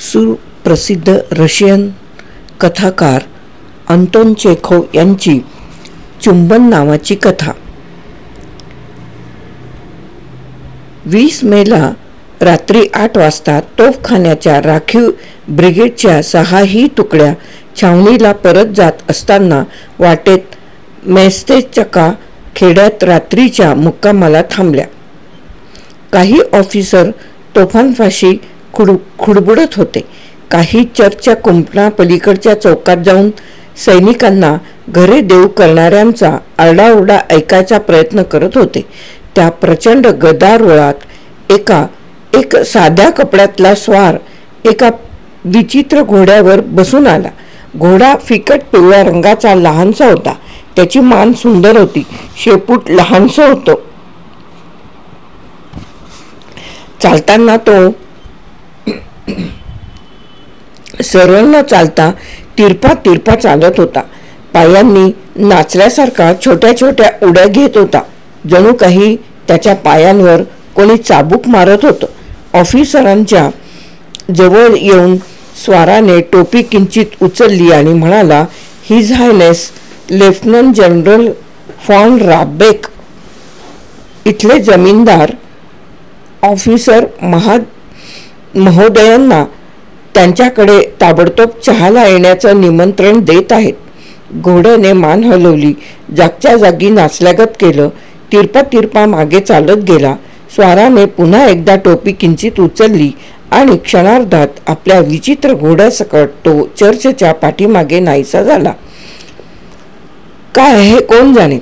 सुप्रसिद्ध रशियन कथाकार Anton Chekhov यांची चुंबन नावाची कथा. 20 मेला रात्री 8 वाजता तोफखान्याच्या राखीव ब्रिगेडच्या 6ही तुकड्या छावणीला परत जात असताना वाटेत मेस्तेचका खेड्यात रात्रीच्या मुक्कामाला थांबल्या. काही ऑफिसर तोफांपाशी खुडबुडत होते. काही चर्चच्या कुंपणा पलीकडच्या चौकात जाऊन सैनिकांना घरे देऊ करणाऱ्यांचा आरडाओरडा ऐकायचा प्रयत्न करत होते. त्या प्रचंड गदारोळात एक साध्या कपड्यातला स्वार एका विचित्र घोड्यावर बसून आला. घोडा फिकट पिवळ्या रंगाचा लहानसा होता. त्याची मान सुंदर होती. शेपूट लहानसं होतं. चालताना तो सरळ न चालता तिरपा चालत होता. पायांनी नाचल्यासारखा छोट्या छोट्या उड्या घेत होता. जणू काही त्याच्या पायांवर कोणी चाबूक मारत होतं. ऑफिसरांच्या जवळ येऊन स्वाराने टोपी किंचित उचलली आणि म्हणाला, हिज हायनेस लेफ्टनंट जनरल फॉन राबेक. इथले जमीनदार ऑफिसर महोदयांना त्यांच्याकडे ताबडतोब चहाला येण्याचं निमंत्रण देत आहेत. घोड्याने मान हलवली. जागच्या जागी नाचल्यागत केलं. तिरपा मागे चालत गेला. स्वाराने पुन्हा एकदा टोपी किंचित उचलली आणि क्षणार्धात आपल्या विचित्र घोड्यासकट तो चर्चच्या पाठीमागे नाहीसा झाला. काय हे कोण जाणे.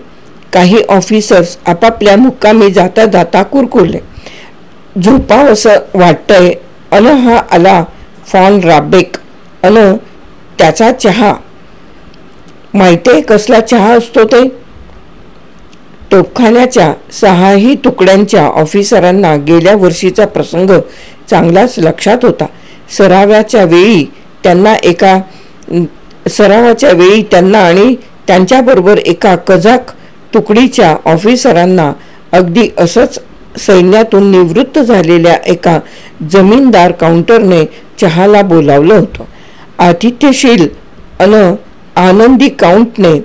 काही ऑफिसर्स आपापल्या मुक्कामी जाता जाता कुरकुरले. झोपावंसं वाटतंय. हा आला फॉन राबेक. त्याचा चहा. माहितीये कसला चहा असतो ते. तोफखान्याच्या 6ही तुकड्यांच्या ऑफिसरांना गेल्या वर्षीचा प्रसंग चांगलाच लक्षात होता. सरावाच्या वेळी त्यांना आणि त्यांच्याबरोबर एका कझाक तुकडीच्या ऑफिसरांना अगदी असंच सैन्यातून निवृत्त झालेल्या एका जमीनदार काउंटरने चहाला बोलावलं होतं. आतिथ्यशील आनंदी काउंटने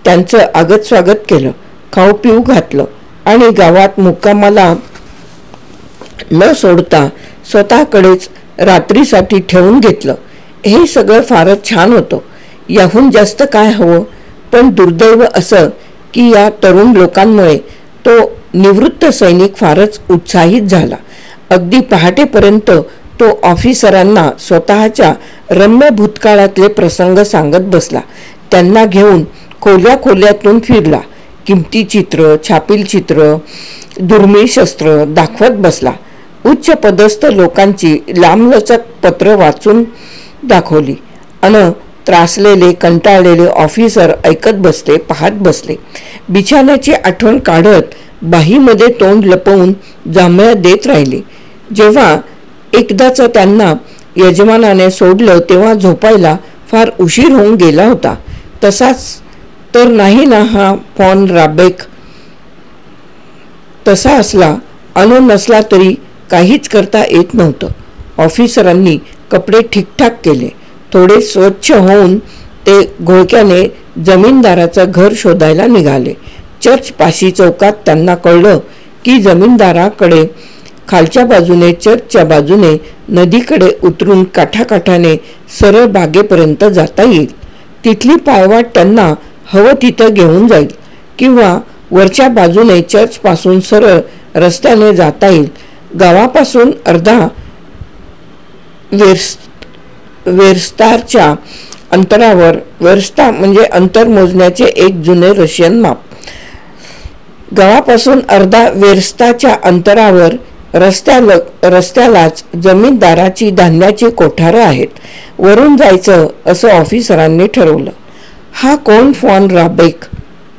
त्यांचं आगत स्वागत केलं. खाऊ पिऊ घातलं आणि गावात मुक्कामाला न सोडता स्वतःकडेच रात्रीसाठी ठेवून घेतलं. हे सगळं फारच छान होतं. याहून जास्त काय हवं. पण दुर्दैव असं की या तरुण लोकांमुळे तो निवृत्त सैनिक फारच उत्साहित झाला. अगदी पहाटेपर्यंत तो ऑफिसरांना स्वतःच्या रम्य भूतकाळातले प्रसंग सांगत बसला. त्यांना घेऊन खोल्यातून फिरला. किमती चित्र, छापील चित्र, दुर्मिळ शस्त्र दाखवत बसला. उच्च पदस्थ लोकांची लांबलचक पत्र वाचून दाखवली. त्रासलेले कंटाळलेले ऑफिसर ऐकत बसले, पाहत बसले. बिछाण्याची आठवण काढत बाहीमध्ये तोंड लपवून जांभया देत राहिले. जेव्हा एकदाच त्यांना यजमानाने सोडलं तेव्हा झोपायला फार उशीर होऊन गेला होता. तसाच तर नाही ना हा फॉन राबेक. तसा असला नसला तरी काहीच करता येत नव्हतं. ऑफिसरांनी कपडे ठीकठाक केले. थोडे स्वच्छ होऊन ते घोळक्याने जमीनदाराचं घर शोधायला निघाले. चर्च पाशी चौकात त्यांना कळलं की जमीनदाराकडे खालच्या बाजूने चर्चच्या बाजूने नदीकडे उतरून काठाकाठाने सरळ बागेपर्यंत जाता येईल. तिथली पायवाट त्यांना हवं तिथं घेऊन जाईल किंवा वरच्या बाजूने चर्चपासून सरळ रस्त्याने जाता येईल. गावापासून अर्धा वेर्स्ताच्या अंतरावर, वेर्स्ता म्हणजे अंतर मोजण्याचे एक जुने रशियन माप. गावापासून अर्धा वेर्स्ताच्या अंतरावर रस्त्यालाच जमीनदाराची धान्याची कोठारं आहेत. वरून जायचं असं ऑफिसरांनी ठरवलं. हा कोण फॉन राबेक.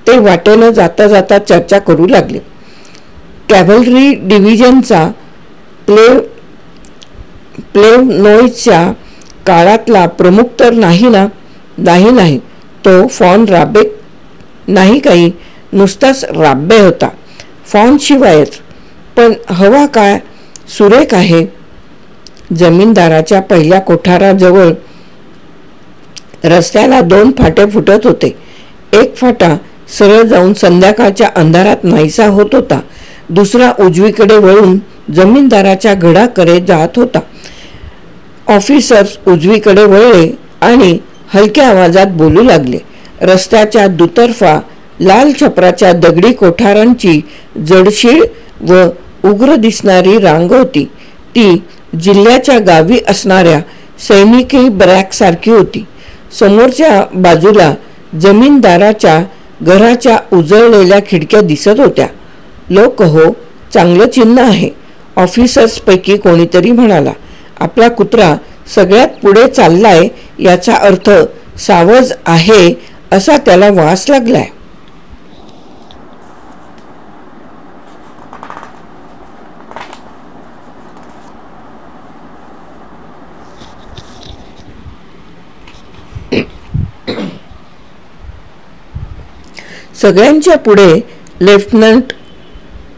ते वाटेनं जाता जाता चर्चा करू लागले. कॅव्हलरी डिव्हिजनचा प्लेव्नोइच्या काळातला प्रमुख तर नाही ना. नाही, तो फॉन राबेक नाही, काही नुसताच राब्बे होता. फॉन शिवायच. पण हवा काय सुरेख आहे. जमीनदाराच्या पहिल्या कोठाराजवळ रस्त्याला 2 फाटे फुटत होते. एक फाटा सरळ जाऊन संध्याकाळच्या अंधारात नाहीसा होत होता. दुसरा उजवीकडे वळून जमीनदाराच्या घराकडे जात होता. ऑफिसर्स उजवीकडे वळले आणि हलक्या आवाजात बोलू लागले. रस्त्याच्या दुतर्फा लाल छपराच्या दगडी कोठारांची जडशीळ व उग्र दिसणारी रांग होती. ती जिल्ह्याच्या गावी असणाऱ्या सैनिकी बरॅकसारखी होती. समोरच्या बाजूला जमीनदाराच्या घराच्या उजळलेल्या खिडक्या दिसत होत्या. लोक हो, चांगलं चिन्ह आहे, ऑफिसर्सपैकी कोणीतरी म्हणाला. आपला कुत्रा सगळ्यात पुढे चाललाय याचा अर्थ सावज आहे असा त्याला वास लागलाय. सगळ्यांच्या पुढे लेफ्टनंट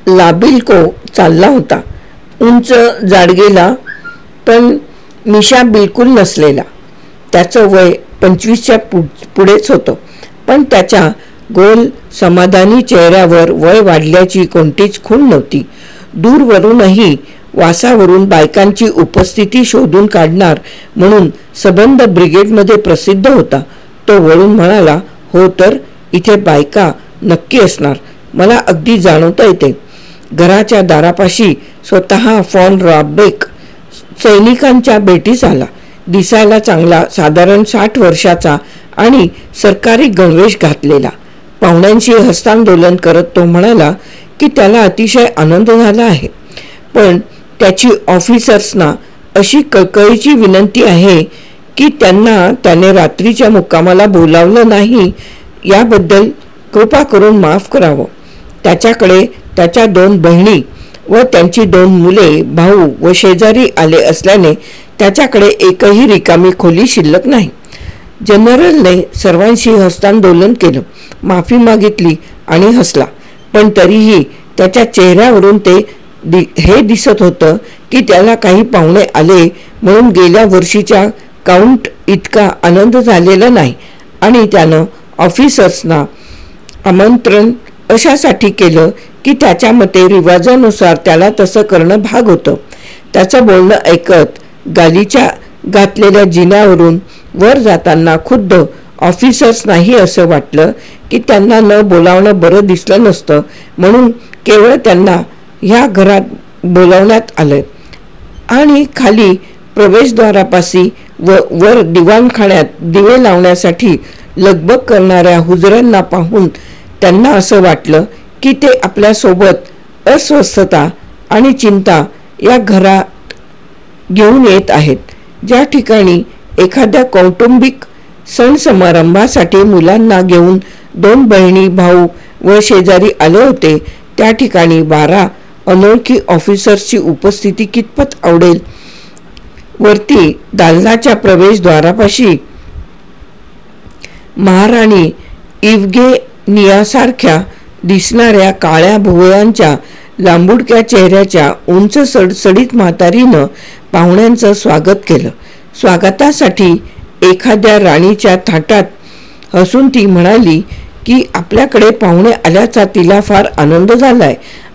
लाबिल्को चालला होता. उंच जाडगेला पण मिशा बिलकुल नसलेला. त्याचं वय 25च्या पुढेच होतं, पण त्याच्या गोल समाधानी चेहऱ्यावर वय वाढल्याची कोणतीच खूण नव्हती. दूरवरूनही वासावरून बायकांची उपस्थिती शोधून काढणार म्हणून सबंध ब्रिगेडमध्ये प्रसिद्ध होता. तो वळून म्हणाला, हो तर इथे बायका नक्की असणार, मला अगदी जाणवता येते. घराच्या दारापाशी स्वतः फॉन रॉबेक सैनिकांच्या भेटीस आला. दिसायला चांगला, साधारण 60 वर्षाचा आणि सरकारी गणवेश घातलेला. पाहुण्यांशी हस्तांदोलन करत तो म्हणाला की त्याला अतिशय आनंद झाला आहे, पण त्याची ऑफिसर्सना अशी कळकळीची विनंती आहे की त्याने रात्रीच्या मुक्कामाला बोलावलं नाही याबद्दल कृपा करून माफ करावं. त्याच्याकडे त्याच्या 2 बहिणी व त्यांची 2 मुले, भाऊ व शेजारी आले असल्याने त्याच्याकडे एकही रिकामी खोली शिल्लक नाही. जनरलने सर्वांशी हस्तांदोलन केलं, माफी मागितली आणि हसला, पण तरीही त्याच्या चेहऱ्यावरून हे दिसत होतं की त्याला काही पाहुणे आले म्हणून गेल्या वर्षीच्या काउंट इतका आनंद झालेला नाही आणि त्यानं ऑफिसर्सना आमंत्रण अशासाठी केलं की त्याच्या मते रिवाजानुसार त्याला तसं करणं भाग होतं. त्याचं बोलणं ऐकत गालीच्या घातलेल्या जिन्यावरून वर जाताना खुद्द ऑफिसर्सनाही असं वाटलं की त्यांना न बोलावणं बरं दिसलं नसतं, म्हणून केवळ त्यांना ह्या घरात बोलावण्यात आलं. आणि खाली प्रवेशद्वारापाशी व वर दिवाणखान्यात दिवे लावण्यासाठी लगबग करणाऱ्या हुजऱ्यांना पाहून त्यांना असं वाटलं की ते आपल्यासोबत अस्वस्थता आणि चिंता या घरात घेऊन येत आहेत. ज्या ठिकाणी एखाद्या कौटुंबिक सण समारंभासाठी मुलांना घेऊन 2 बहिणी, भाऊ व शेजारी आले होते, त्या ठिकाणी 12 अनोळखी ऑफिसर्सची उपस्थिती कितपत आवडेल. वरती दालनाच्या प्रवेशद्वारापाशी महाराणी इव्गेनियासारख्या दिसणाऱ्या काळ्या भुवयांच्या लांबुडक्या चेहऱ्याच्या उंच सडसडीत म्हातारीनं पाहुण्यांचं स्वागत केलं. स्वागतासाठी एखाद्या राणीच्या थाटात हसून ती म्हणाली की आपल्याकडे पाहुणे आल्याचा तिला फार आनंद झालाय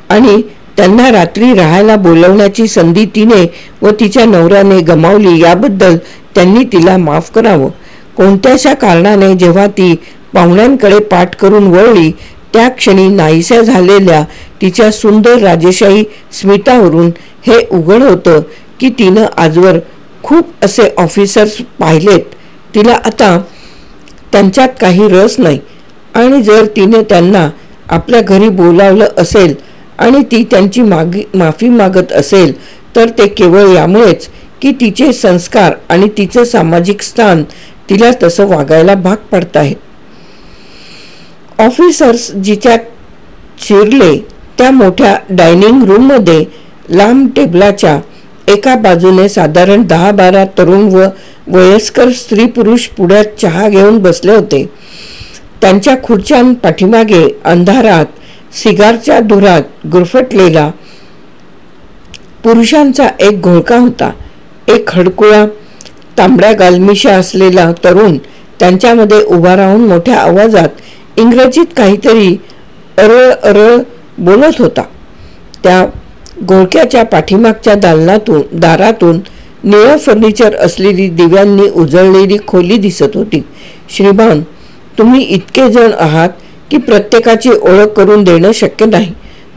आणि त्यांना रात्री राहायला बोलवण्याची संधी तिने व तिच्या नवऱ्याने गमावली याबद्दल त्यांनी तिला माफ करावं. कोणत्याशा कारणाने जेव्हा ती पाहुण्यांकडे पाठ करून वळली त्या क्षणी नाहीशा झालेल्या तिच्या सुंदर राजेशाही स्मितावरून हे उघड होतं की तिनं आजवर खूप असे ऑफिसर्स पाहिलेत. तिला आता त्यांच्यात काही रस नाही आणि जर तिने त्यांना आपल्या घरी बोलावलं असेल आणि ती त्यांची माफी मागत असेल तर ते केवळ यामुळेच की तिचे संस्कार आणि तिचं सामाजिक स्थान तिला तसं वागायला भाग पडत आहेत. ऑफिसर्स जिच्यात शिरले त्या मोठ्या डायनिंग रूममध्ये लांब टेबलाच्या एका बाजूने साधारण 10-12 तरुण व वयस्कर स्त्री पुरुष पुढ्यात चहा घेऊन बसले होते. त्यांच्या खुर्च्यां पाठीमागे अंधारात सिगारच्या धुरात गुरफटलेला पुरुषांचा एक घोळका होता. एक हडकुळा तांबड्या गालमिशा असलेला तरुण त्यांच्यामध्ये उभा राहून मोठ्या आवाजात इंग्रजीत काहीतरी अरळ अरळ बोलत होता. त्या घोळक्याच्या पाठीमागच्या दारातून निळं फर्निचर असलेली दिव्यांनी उजळलेली खोली दिसत होती. श्रीमान, तुम्ही इतके जण आहात की प्रत्येकाची ओळख करून देणं शक्य नाही.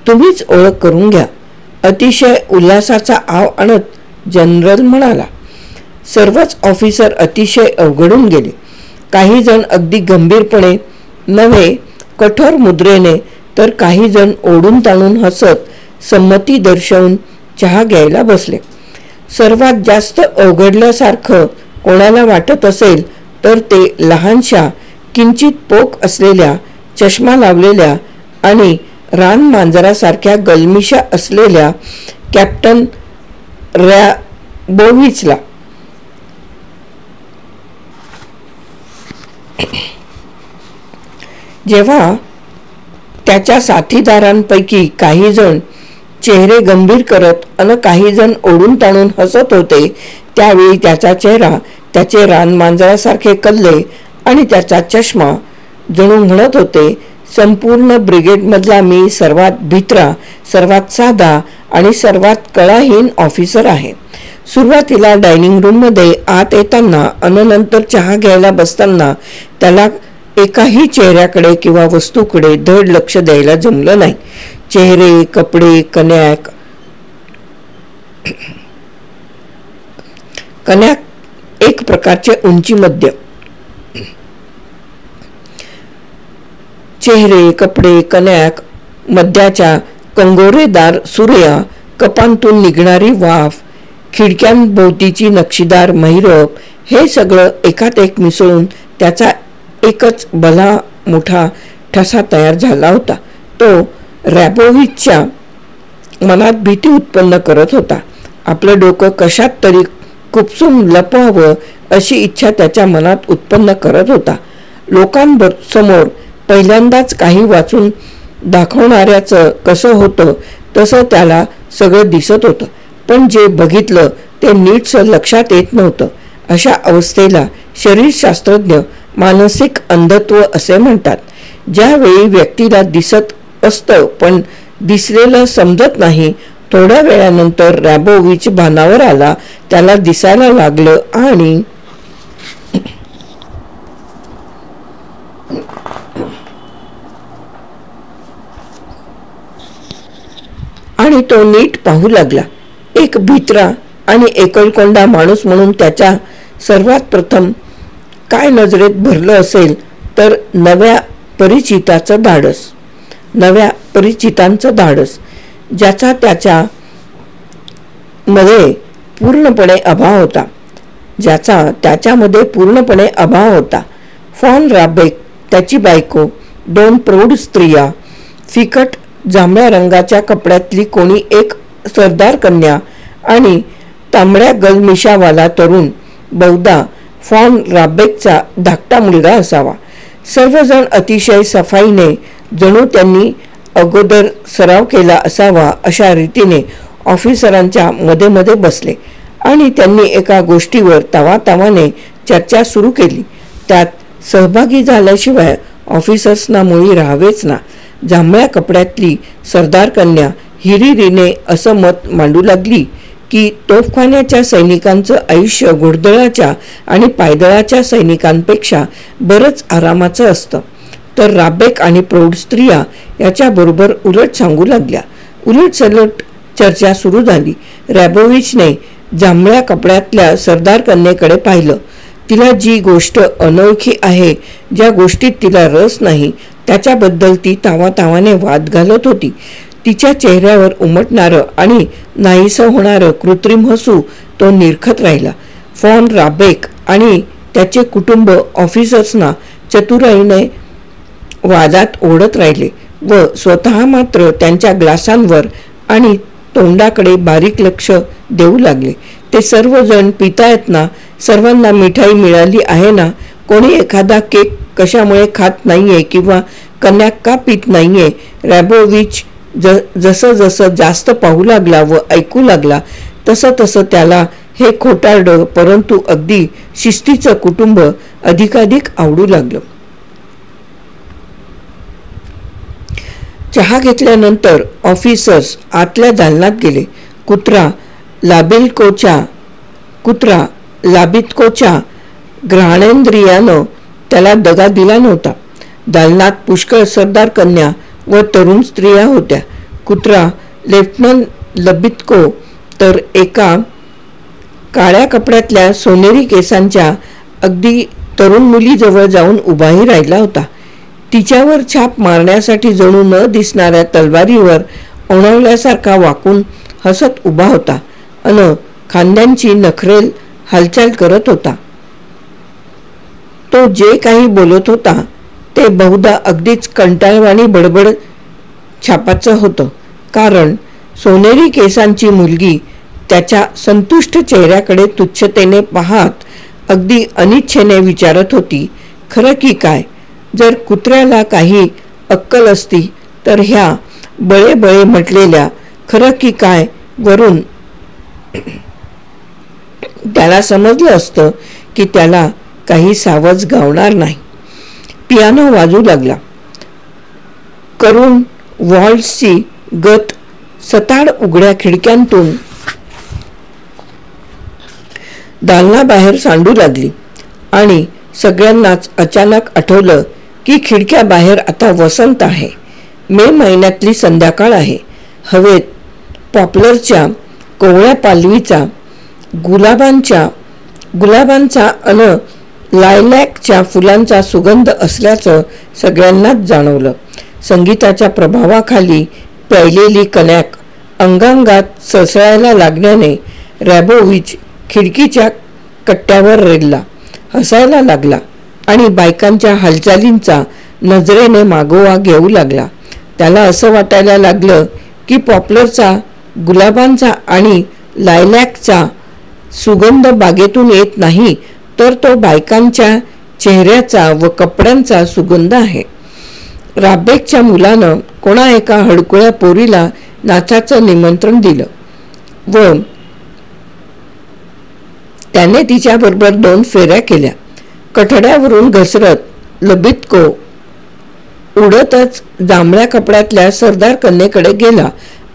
तुम्हीच ओळख करून घ्या, अतिशय उल्हासाचा आव आणत जनरल म्हणाला. सर्वच ऑफिसर अतिशय अवघडून गेले. काही जण अगदी गंभीरपणे नव्हे कठोर मुद्रेने, तर काही जण ओढून ताणून हसत संमती दर्शवून चहा घ्यायला बसले. सर्वात जास्त अवघडल्यासारखं कोणाला वाटत असेल तर ते लहानशा किंचित पोक असलेल्या चष्मा लावलेल्या आणि रान मांजरासारख्या गलमिशा असलेल्या कॅप्टन रॅबोविचला. जेव्हा त्याच्या साथीदारांपैकी काही जण चेहरे गंभीर करत आणि काही जण ओढून ताणून हसत होते, त्यावेळी त्याचा चेहरा त्याचे रानमांजरासारखे कल्ले आणि त्याचा चष्मा जणू म्हणत होते, संपूर्ण ब्रिगेडमधला मी सर्वात भित्रा, सर्वात साधा आणि सर्वात कळाहीन ऑफिसर आहे. सुरुवातीला डायनिंग रूममध्ये आत येताना आणि नंतर चहा घ्यायला बसताना त्याला एकाही चेहऱ्याकडे किंवा वस्तूकडे धड लक्ष द्यायला जमलं नाही. चेहरे, कपडे, कन्याक एक प्रकारचे उंची मध्य. चेहरे, कपडे, कन्याक मध्याच्या कंगोरेदार सूर्या, कपांतून निघणारी वाफ, खिडक्यांभोवतीची नक्षीदार महिरप, हे सगळं एकात एक मिसळून त्याचा एकच भला मोठा ठसा तयार झाला होता. तो रॅबोविचच्या मनात भीती उत्पन्न करत होता. आपलं डोकं कशात तरी खुपसून लपवावं अशी इच्छा त्याच्या मनात उत्पन्न करत होता. लोकांसमोर पहिल्यांदाच काही वाचून दाखवणाऱ्याचं कसं होतं तसं त्याला सगळं दिसत होतं, पण जे बघितलं ते नीटसं लक्षात येत नव्हतं. अशा अवस्थेला शरीरशास्त्रज्ञ मानसिक अंधत्व असे म्हणतात. ज्यावेळी व्यक्तीला दिसत असतं पण दिसलेलं समजत नाही, थोड्या वेळानंतर रॅबोविच भानावर आला. त्याला दिसायला लागलं आणि तो नीट पाहू लागला. एक भित्रा आणि एकलकोंडा माणूस म्हणून त्याच्या सर्वात प्रथम काय नजरेत भरलं असेल तर नव्या परिचितांचं धाडस, ज्याचा त्याच्यामध्ये पूर्णपणे अभाव होता. फॉन राबेक, त्याची बायको, 2 प्रौढ स्त्रिया, फिकट जांभळ्या रंगाच्या कपड्यातली कोणी एक सरदार कन्या आणि तांबड्या गलमिशावाला तरुण, बहुधा फॉन राबेकचा धाकटा मुलगा असावा. सर्वजण अतिशय सफाईने, जणू त्यांनी अगोदर सराव केला असावा अशा रीतीने ऑफिसरांच्या मध्ये मध्ये बसले आणि त्यांनी एका गोष्टीवर तावातावाने चर्चा सुरू केली. त्यात सहभागी झाल्याशिवाय ऑफिसर्सना मुळी राहावेच ना. जांभळ्या कपड्यातली सरदार कन्या हिरिरीने असं मत मांडू लागली की तोफखान्याच्या सैनिकांचं आयुष्य घोडदळाच्या आणि पायदळाच्या सैनिकांपेक्षा बरंच आरामाचं असतं. तर राबेक आणि प्रौढ स्त्रिया याच्याबरोबर उलट सांगू लागल्या. उलट सलट चर्चा सुरू झाली. रॅबोविचने जांभळ्या कपड्यातल्या सरदार कन्येकडे पाहिलं. तिला जी गोष्ट अनोळखी आहे, ज्या गोष्टीत तिला रस नाही, त्याच्याबद्दल ती तावातावाने वाद घालत होती. तिच्या चेहऱ्यावर उमटणारं आणि नाहीसं होणारं कृत्रिम हसू तो निरखत राहिला. फॉन राबेक आणि त्याचे कुटुंब ऑफिसर्सना चतुराईने वादात ओढत राहिले व स्वतः मात्र त्यांच्या ग्लासांवर आणि तोंडाकडे बारीक लक्ष देऊ लागले. ते सर्वजण पितायत ना, सर्वांना मिठाई मिळाली आहे ना, कोणी एखादा केक कशामुळे खात नाहीये किंवा कन्याक का पित नाहीये. रॅबोविच जसं जसं जास्त पाहू लागला व ऐकू लागला तसं तसं त्याला हे खोटारडं परंतु अगदी शिस्तीचं कुटुंब अधिकाधिक आवडू लागलं. चहा घेतल्यानंतर ऑफिसर्स आतल्या दालनात गेले. कुत्रा लाबित्कोच्या घ्राणेंद्रियानं त्याला दगा दिला नव्हता. दालनात पुष्कळ सरदार कन्या व तरुण स्त्रिया होत्या. कुत्रा लेफ्टनंट लबित्को तर एका काळ्या कपड्यातल्या सोनेरी केसांच्या अगदी तरुण मुलीजवळ जाऊन उभाही राहिला होता. तिच्यावर छाप मारण्यासाठी जणू न दिसणाऱ्या तलवारीवर ओणवल्यासारखा वाकून हसत उभा होता अन खांद्यांची नखरेल हालचाल करत होता. तो जे काही बोलत होता ते बहुधा अगदीच कंटाळवाणी बडबड छापाचं होतं, कारण सोनेरी केसांची मुलगी त्याच्या संतुष्ट चेहऱ्याकडे तुच्छतेने पाहत अगदी अनिच्छेने विचारत होती, खरं की काय? जर कुत्र्याला काही अक्कल असती तर ह्या बळे म्हटलेल्या खरं की काय वरून त्याला समजलं असतं की त्याला काही सावज गावणार नाही. पियानो वाजू लागला. करून व्हॉल्सची गत सताड उघड्या खिडक्यांतून दालनाबाहेर सांडू लागली आणि सगळ्यांनाच अचानक आठवलं की खिडक्या बाहेर आता वसंत आहे. मे महिन्यातली संध्याकाळ आहे. हवेत पॉप्लरच्या कोवळ्या पालवीचा, गुलाबांचा अन लायलॅकच्या फुलांचा सुगंध असल्याचं सगळ्यांनाच जाणवलं. संगीताच्या प्रभावाखाली प्यायलेली कणॅक अंगांगात सळसळायला लागल्याने रॅबोविच खिडकीच्या कट्ट्यावर रेलला, हसायला लागला आणि बायकांच्या हालचालींचा नजरेने मागोवा घेऊ लागला. त्याला असं वाटायला लागलं की पॉप्लरचा, गुलाबांचा आणि लायलॅकचा सुगंध बागेतून येत नाही, तर तो बायकांच्या चेहऱ्याचा व कपड्यांचा सुगंध आहे. राबेकच्या मुलानं कोणा एका हडकुळ्या पोरीला नाचाचं निमंत्रण दिलं व त्याने तिच्याबरोबर 2 फेऱ्या केल्या. कठड्यावरून घसरत लबित्को उडतच जांभळ्या कपड्यातल्या सरदार कन्येकडे गेला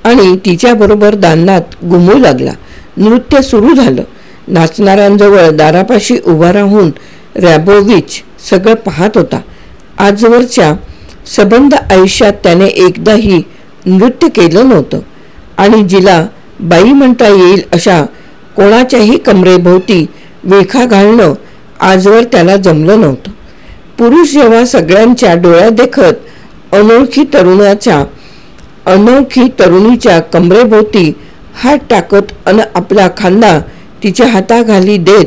आणि तिच्याबरोबर दालनात घुमू लागला. नृत्य सुरू झालं. नाचणाऱ्यांजवळ दारापाशी उभा राहून रॅबोविच सगळं पाहत होता. आजवरच्या सबंध आयुष्यात त्याने एकदाही नृत्य केलं नव्हतं आणि जिला बाई म्हणता येईल अशा कोणाच्याही कमरेभोवती विळखा घालणं आजवर त्याला जमलं नव्हतं. पुरुष जेव्हा सगळ्यांच्या डोळ्यात देखत अनोळखी तरुणीच्या कमरेभोवती हात टाकत अन आपला खांदा तिच्या हाताखाली देत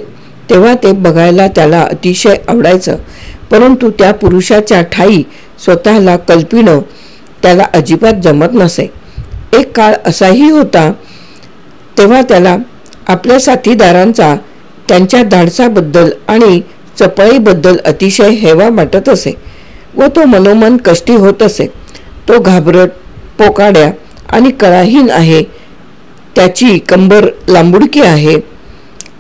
तेव्हा ते बघायला त्याला अतिशय आवडायचं. परंतु त्या पुरुषाच्या ठाई स्वतःला कल्पिणं त्याला अजिबात जमत नसे. एक काळ असाही होता तेव्हा त्याला आपल्या साथीदारांचा त्यांच्या धाडसाबद्दल आणि चपळीबद्दल अतिशय हेवा वाटत असे व तो मनोमन कष्टी होत असे. तो घाबरट, पोकाड्या आणि कळाहीन आहे, त्याची कंबर लांबुडकी आहे,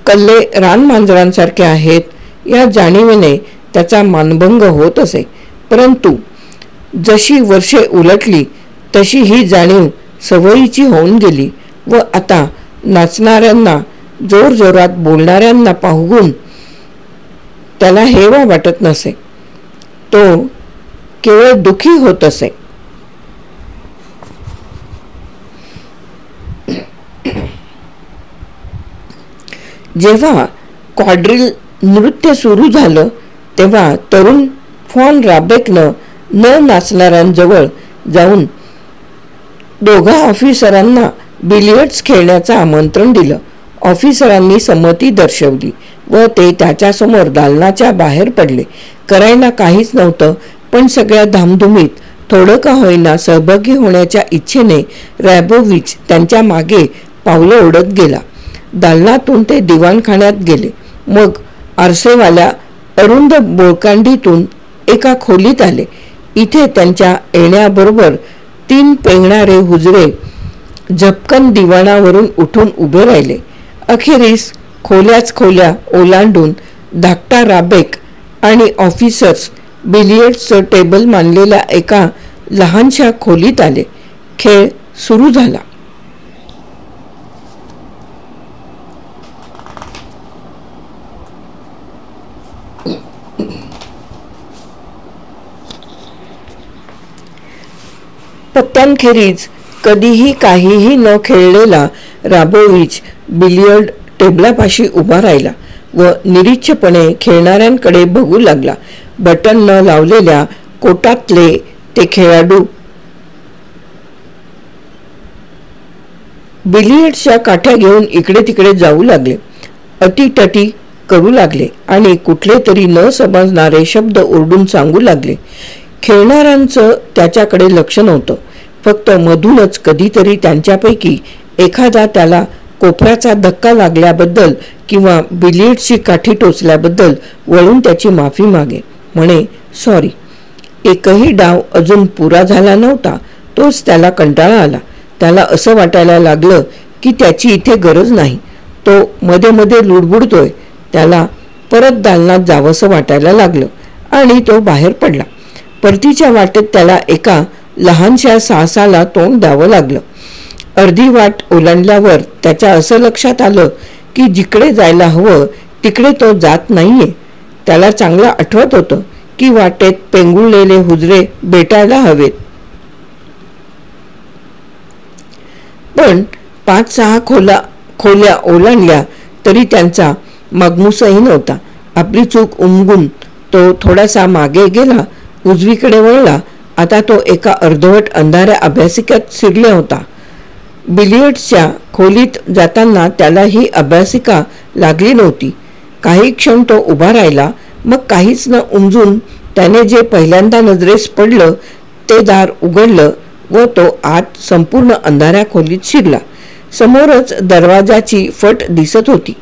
कल्ले रानमांजरांसारखे आहेत या जाणीवेने त्याचा मानभंग होत असे. परंतु जशी वर्षे उलटली तशी ही जाणीव सवयीची होऊन गेली व आता नाचणाऱ्यांना, जोरजोरात बोलणाऱ्यांना पाहून त्याला हेवा वाटत नसे. तो केवळ दुःखी होत असे. जेव्हा क्वाड्रिल नृत्य सुरू झालं तेव्हा तरुण फॉन राबेकनं न नाचणाऱ्यांजवळ जाऊन 2 ऑफिसरांना बिलियर्ड्स खेळण्याचं आमंत्रण दिलं. ऑफिसरांनी संमती दर्शवली व ते त्याच्यासमोर दालनाच्या बाहेर पडले. करायला काहीच नव्हतं, पण सगळ्या धामधुमीत थोडं का होईना सहभागी होण्याच्या इच्छेने रॅबोविच त्यांच्या मागे पावलं ओढत गेला. दालनातून ते दिवाणखान्यात गेले. मग आरसेवाल्या अरुंद बोळकांडीतून एका खोलीत आले. इथे त्यांच्या येण्याबरोबर 3 पेंगणारे हुजरे झपकन दिवाणावरून उठून उभे राहिले. अखेरीस खोल्याच खोल्या ओलांडून धाकटा राबेक आणि ऑफिसर्स बिलियर्ड्सचं टेबल मानलेल्या एका लहानशा खोलीत आले. खेळ सुरू झाला. पत्त्यांखेरीज कधीही काहीही न खेळलेला राबोविच बिलियर्ड टेबलापाशी उभा राहिला व निरीच्छपणे खेळणाऱ्यांकडे बघू लागला. बटन न लावलेल्या कोटातले ते खेळाडू बिलियर्डच्या काठ्या घेऊन इकडे तिकडे जाऊ लागले, अटीटटी करू लागले आणि कुठले तरी न समजणारे शब्द ओरडून सांगू लागले. खेळणाऱ्यांचं त्याच्याकडे लक्ष नव्हतं. फक्त मधूनच कधीतरी त्यांच्यापैकी एखादा त्याला कोपऱ्याचा धक्का लागल्याबद्दल किंवा बिलियर्डची काठी टोचल्याबद्दल वळून त्याची माफी मागे, म्हणे सॉरी. एकही डाव अजून पुरा झाला नव्हता तोच त्याला कंटाळा आला. त्याला असं वाटायला लागलं की त्याची इथे गरज नाही. तो मध्ये मध्ये लुडबुडतोय. त्याला परत दालनात जावंसं वाटायला लागलं आणि तो बाहेर पडला. परतीच्या वाटेत त्याला एका लहानशा साहसाला तोंड द्यावं लागलं. अर्धी वाट ओलांडल्यावर त्याच्या असं लक्षात आलं की जिकडे जायला हवं तिकडे तो जात नाहीये. त्याला चांगलं आठवत होतं की वाटेत पेंगुळलेले हुजरे भेटायला हवेत. पण 5-6 खोल्या ओलांडल्या तरी त्यांचा मागमूसही नव्हता. आपली चूक उमगून तो थोडासा मागे गेला, उजवीकडे वळला. आता तो एका अर्धवट अंधाऱ्या अभ्यासिकेत शिरला होता. बिलियर्ड्सच्या खोलीत जाताना त्याला ही अभ्यासिका लागली नव्हती. काही क्षण तो उभा राहिला. मग काहीच न उमजून त्याने जे पहिल्यांदा नजरेस पडलं ते दार उघडलं व तो आत संपूर्ण अंधाऱ्या खोलीत शिरला. समोरच दरवाजाची फट दिसत होती.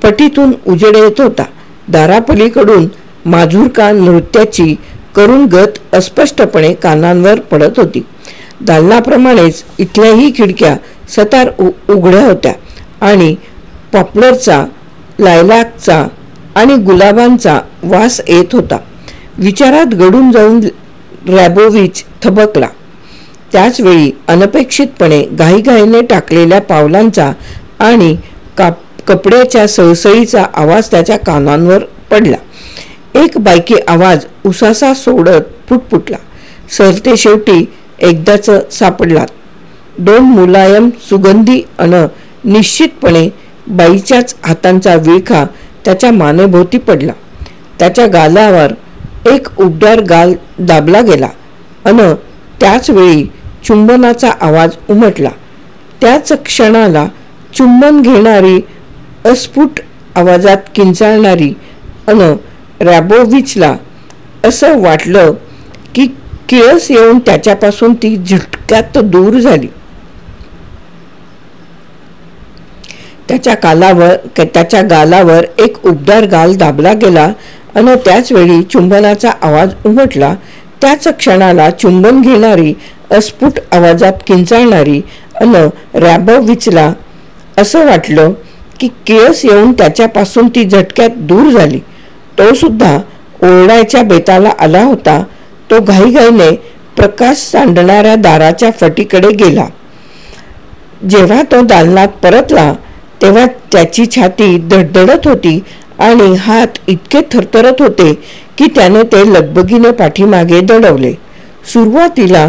फटीतून उजेड येत होता. दारापलीकडून माझुरका नृत्याची करुण गत अस्पष्टपणे कानांवर पडत होती. दालनाप्रमाणेच इथल्याही खिडक्या सतार उघड्या होत्या आणि पॉप्लरचा, लायलाकचा आणि गुलाबांचा वास येत होता. विचारात गडून जाऊन रॅबोविच थबकला. त्याचवेळी अनपेक्षितपणे घाईघाईने टाकलेल्या पावलांचा आणि कपड्याच्या सळसळीचा आवाज त्याच्या कानांवर पडला. एक बायकी आवाज उसासा सोडत फुटफुटला. सरते शेवटी एकदाच सापडलात. 2 मुलायम, सुगंधी अन निश्चितपणे बाईच्याच हातांचा विळखा त्याच्या मानेभोवती पडला. त्याच्या गालावर एक उबदार गाल दाबला गेला अन त्याचवेळी चुंबनाचा आवाज उमटला. त्याच क्षणाला चुंबन घेणारी, अस्फुट आवाजात किंचाळणारी अन रॅबोविचला असं वाटलं की किळस येऊन त्याच्यापासून ती झटक्यात दूर झाली. त्याच्या गालावर एक उबदार गाल दाबला गेला आणि त्याचवेळी चुंबनाचा आवाज उमटला. त्याच क्षणाला चुंबन घेणारी, अस्फुट आवाजात किंचाळणारी अन रॅबोविचला असं वाटलं की किळस येऊन त्याच्यापासून ती झटक्यात दूर झाली. तो सुद्धा ओरडायच्या बेताला आला होता. तो घाईघाईने प्रकाश सांडणाऱ्या दाराच्या फटीकडे गेला. जेव्हा तो दालनात परतला तेव्हा त्याची छाती धडधडत होती आणि हात इतके थरथरत होते की त्याने ते लगबगीने पाठीमागे दडवले. सुरुवातीला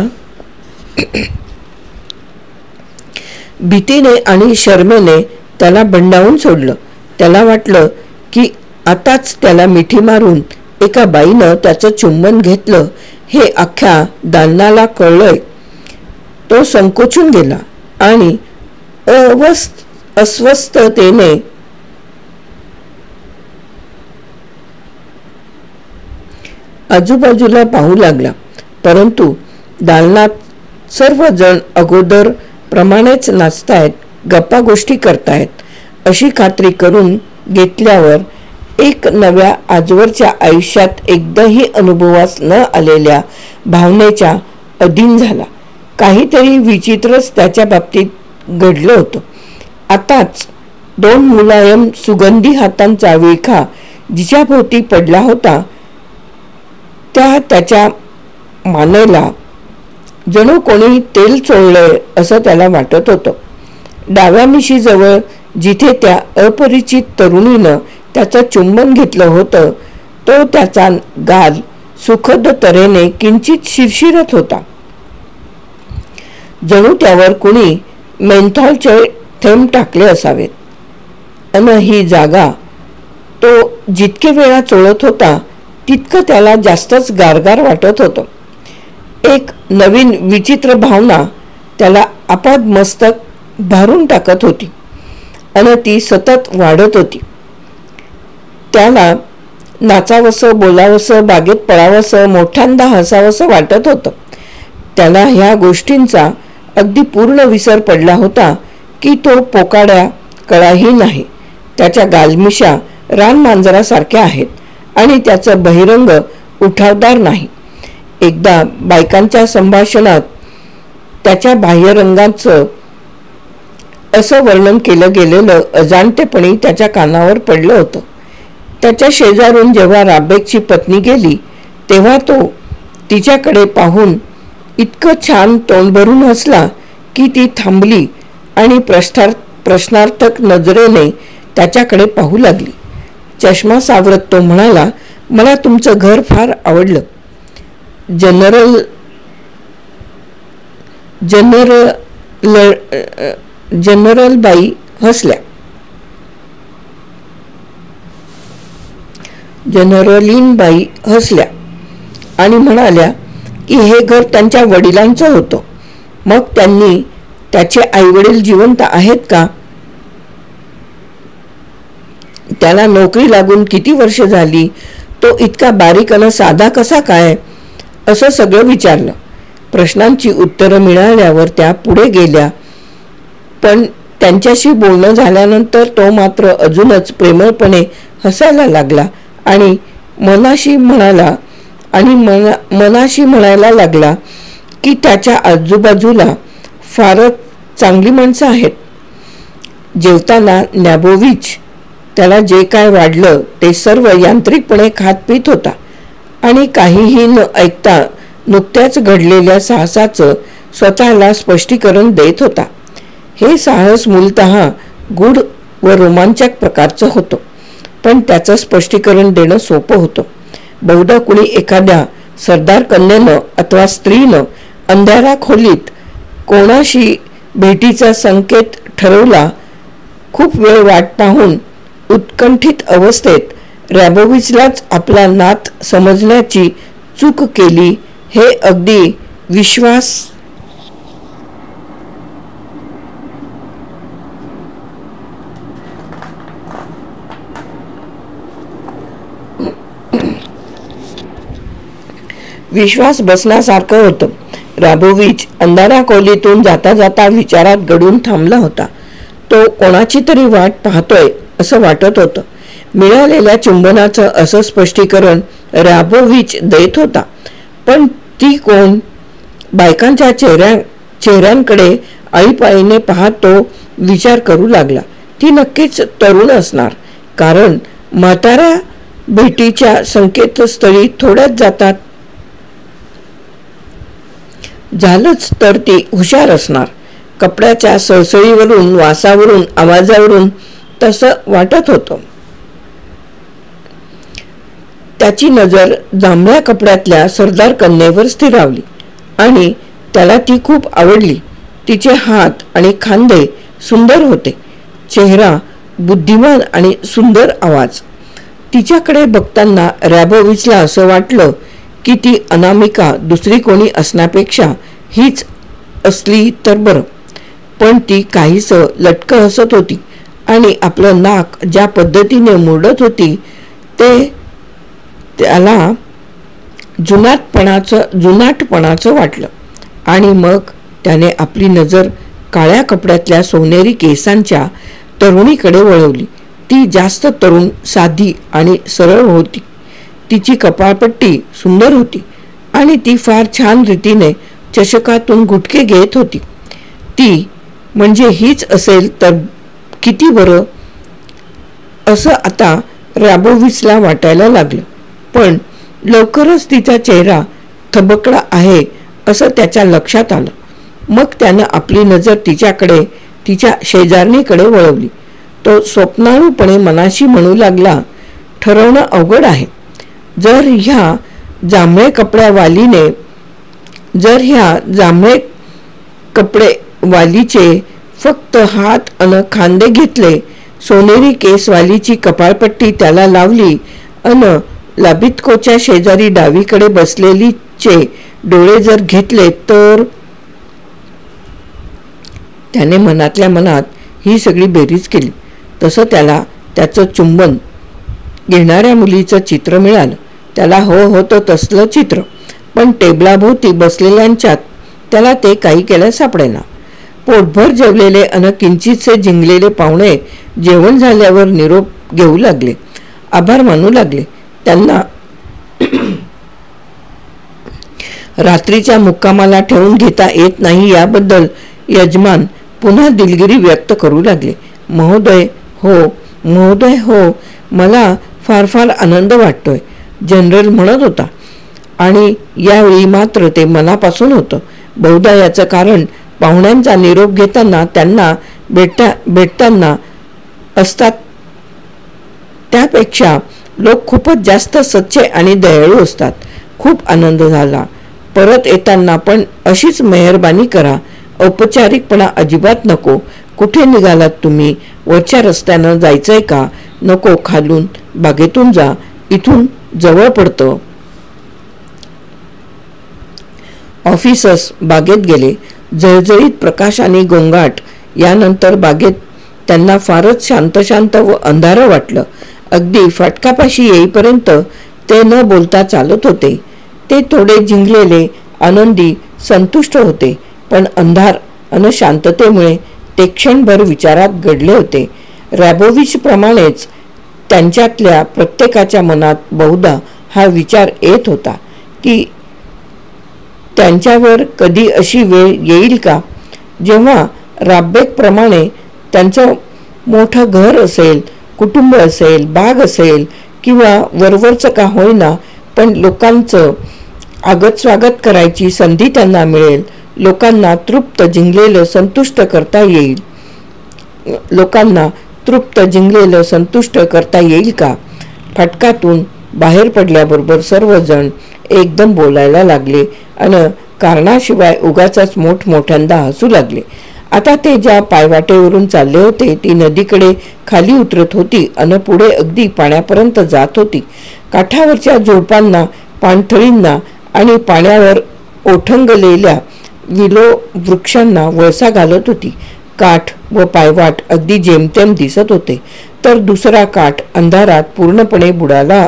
भीतीने आणि शरमेने त्याला बंडावून सोडलं. त्याला वाटलं की आताच त्याला मिठी मारून एका बाईनं त्याचं चुंबन घेतलं हे अख्ख्या दालनाला कळलंय. तो संकोचून गेला आणि अस्वस्थतेने आजूबाजूला पाहू लागला. परंतु दालनात सर्वजण अगोदर प्रमाणेच नाचतायत, गप्पा गोष्टी करतायत अशी खात्री करून घेतल्यावर एक नव्या आजवरच्या आयुष्यात एकदाही अनुभवास न आलेल्या भावनेच्या अधीन झाला. काहीतरी विचित्रच त्याच्या बाबतीत घडलं होतं. आताच 2 मुलायम सुगंधी हातांचा विळखा जिच्याभोवती पडला होता त्याच्या मानेला जणू कोणी तेल चोळलंय असं त्याला वाटत होतं. डाव्या मिशीजवळ जिथे त्या अपरिचित तरुणीनं त्याचं चुंबन घेतलं होतं तो त्याचा गाल सुखद तऱ्हेने किंचित शिरशिरत होता. जणू त्यावर कुणी मेंथॉलचे थेंब टाकले असावेत. अन ही जागा तो जितके वेळा चोळत होता तितकं त्याला जास्तच गारगार वाटत होतं. एक नवीन विचित्र भावना त्याला आपाद मस्तक भारून टाकत होती आणि ती सतत वाढत होती. त्याला नाचावंसं, बोलावंसं, बागेत पळावंसं, मोठ्यांदा हसावंसं वाटत होतं. त्याला ह्या गोष्टींचा अगदी पूर्ण विसर पडला होता की तो पोकाड्या कळाही नाही. त्याच्या गालमिशा रानमांजरासारख्या आहेत आणि त्याचं बहिरंग उठावदार नाही. एकदा बायकांच्या संभाषणात त्याच्या बाह्यरंगाचं असं वर्णन केलं गेलेलं अजाणतेपणी त्याच्या कानावर पडलं होतं. त्याच्या शेजारून जेव्हा राबेकची पत्नी गेली तेव्हा तो तिच्याकडे पाहून इतकं छान तोंड भरून हसला की ती थांबली आणि प्रश्नार्थक नजरेने त्याच्याकडे पाहू लागली. चष्मा सावरत तो म्हणाला, मला तुमचं घर फार आवडलं. जनरल बाई हसल्या. जनरलीनबाई हसल्या आणि म्हणाल्या की हे घर त्यांच्या वडिलांचं होतं. मग त्यांनी त्याचे आईवडील जिवंत आहेत का? त्याला नोकरी लागून किती वर्ष झाली? तो इतका बारीक आणि साधा कसा काय? असं सगळं विचारलं. प्रश्नांची उत्तरं मिळाल्यावर त्या पुढे गेल्या. पण त्यांच्याशी बोलणं झाल्यानंतर तो मात्र अजूनच प्रेमळपणे हसायला लागला आणि मनाशी म्हणायला लागला की त्याच्या आजूबाजूला फारच चांगली माणसं आहेत. जेवताना न्याबोविच त्याला जे काय वाढलं ते सर्व यांत्रिकपणे खात पित होता आणि काहीही न ऐकता नुकत्याच घडलेल्या साहसाचं स्वतःला स्पष्टीकरण देत होता. हे साहस मूलतः गूढ व रोमांचक प्रकारचं होतं, पण त्याचं स्पष्टीकरण देणं सोपं होतं. बहुधा कुणी एखाद्या सरदार कन्येनं अथवा स्त्रीनं अंधाऱ्या खोलीत कोणाशी भेटीचा संकेत ठरवला. खूप वेळ वाट पाहून उत्कंठित अवस्थेत रॅबोविचलाच आपला नात समजण्याची चूक केली. हे अगदी विश्वास बसण्यासारखं होतं. राबोविच अंधाऱ्या खोलीतून जाता जाता विचारात गढून थांबला होता. तो कोणाची तरी वाट पाहतोय असं वाटत होतं. मिळालेल्या चुंबनाचं असं स्पष्टीकरण राबोविच देत होता. पण ती कोण? बायकांच्या चेहऱ्यांकडे आळीपाळीने पाहत तो विचार करू लागला. ती नक्कीच तरुण असणार, कारण म्हाताऱ्या भेटीच्या संकेतस्थळी थोड्याच जातात. झालंच तर ती हुशार असणार. कपड्याच्या सळसळीवरून, वासावरून, आवाजावरून तसं वाटत होतं. त्याची नजर जांभळ्या कपड्यातल्या सरदार कन्येवर स्थिरावली आणि त्याला ती खूप आवडली. तिचे हात आणि खांदे सुंदर होते, चेहरा बुद्धिमान आणि सुंदर आवाज. तिच्याकडे बघताना रॅबोविचला असं वाटलं की ती अनामिका दुसरी कोणी असण्यापेक्षा हीच असली तर बरं. पण ती काहीसं लटकं हसत होती आणि आपलं नाक ज्या पद्धतीने मुरडत होती ते त्याला जुनाटपणाचं वाटलं. आणि मग त्याने आपली नजर काळ्या कपड्यातल्या सोनेरी केसांच्या तरुणीकडे वळवली. ती जास्त तरुण, साधी आणि सरळ होती. तिची कपाळपट्टी सुंदर होती आणि ती फार छान रीतीने चषकातून गुटके घेत होती. ती म्हणजे हीच असेल तर किती बरं. असं आता राबोविचला वाटायला लागलं. पण लवकरच तिचा चेहरा थबकला आहे असं त्याच्या लक्षात आलं. मग त्यानं आपली नजर तिच्या शेजारणीकडे वळवली. तो स्वप्नाळूपणे मनाशी म्हणू लागला, ठरवणं अवघड आहे. जर ह्या जांभळे कपडेवालीचे फक्त हात अन खांदे घेतले, सोनेरी केसवालीची कपाळपट्टी त्याला लावली अन लाबित्कोच्या शेजारी डावीकडे बसलेलीचे डोळे जर घेतले तर. त्याने मनातल्या मनात ही सगळी बेरीज केली. तसं त्याला त्याचं चुंबन घेणाऱ्या मुलीचं चित्र मिळालं. त्याला होतं तसलं चित्र, पण टेबलाभोवती बसलेल्यांच्यात त्याला ते काही केलं सापडेना. पोटभर जेवलेले अन किंचितसे जिंकलेले पाहुणे जेवण झाल्यावर निरोप घेऊ लागले, आभार मानू लागले. त्यांना रात्रीच्या मुक्कामाला ठेवून घेता येत नाही याबद्दल यजमान पुन्हा दिलगिरी व्यक्त करू लागले. महोदय हो, मला फार फार आनंद वाटतोय, जनरल म्हणत होता. आणि यावेळी मात्र ते मनापासून होतं. बहुधा याचं कारण पाहुण्यांचा निरोप घेताना त्यांना भेटताना असतात त्यापेक्षा लोक खूपच जास्त सच्चे आणि दयाळू असतात. खूप आनंद झाला. परत येताना पण अशीच मेहरबानी करा. औपचारिकपणा अजिबात नको. कुठे निघालात तुम्ही? वरच्या रस्त्यानं जायचंय का? नको, खालून बागेतून जा, इथून जवळ पडतं. ऑफिसर्स बागेत गेले. जळजळीत प्रकाश आणि गोंगाट यानंतर बागेत त्यांना फारच शांत व अंधारं वाटलं. अगदी फाटकापाशी येईपर्यंत ते न बोलता चालत होते. ते थोडे जिंकलेले, आनंदी, संतुष्ट होते. पण अंधार अन शांततेमुळे ते क्षणभर विचारात गडले होते. रॅबोविच प्रमाणेच त्यांच्यातल्या प्रत्येकाच्या मनात बहुधा हा विचार येत होता की त्यांच्यावर कधी अशी वेळ येईल का जेव्हा राबेक प्रमाणे त्यांचं मोठं घर असेल, कुटुंब असेल, बाग असेल किंवा वरवरचं का होईना पण लोकांचं आगत स्वागत करायची संधी त्यांना मिळेल. लोकांना तृप्त जिंकलेलं संतुष्ट करता येईल का? फाटकातून बाहेर पडल्याबरोबर सर्वजण एकदम बोलायला लागले आणि कारणाशिवाय उगाचच मोठमोठ्यांदा हसू लागले. आता ते ज्या पायवाटेवरून चालले होते ती नदीकडे खाली उतरत होती आणि पुढे अगदी पाण्यापर्यंत जात होती. काठावरच्या झुडपांना, पाणथळींना आणि पाण्यावर ओठंगलेल्या विलो वृक्षांना वळसा घालत होती. काठ व पायवाट अगदी जेमतेम दिसत होते, तर दुसरा काठ अंधारात पूर्णपणे बुडाला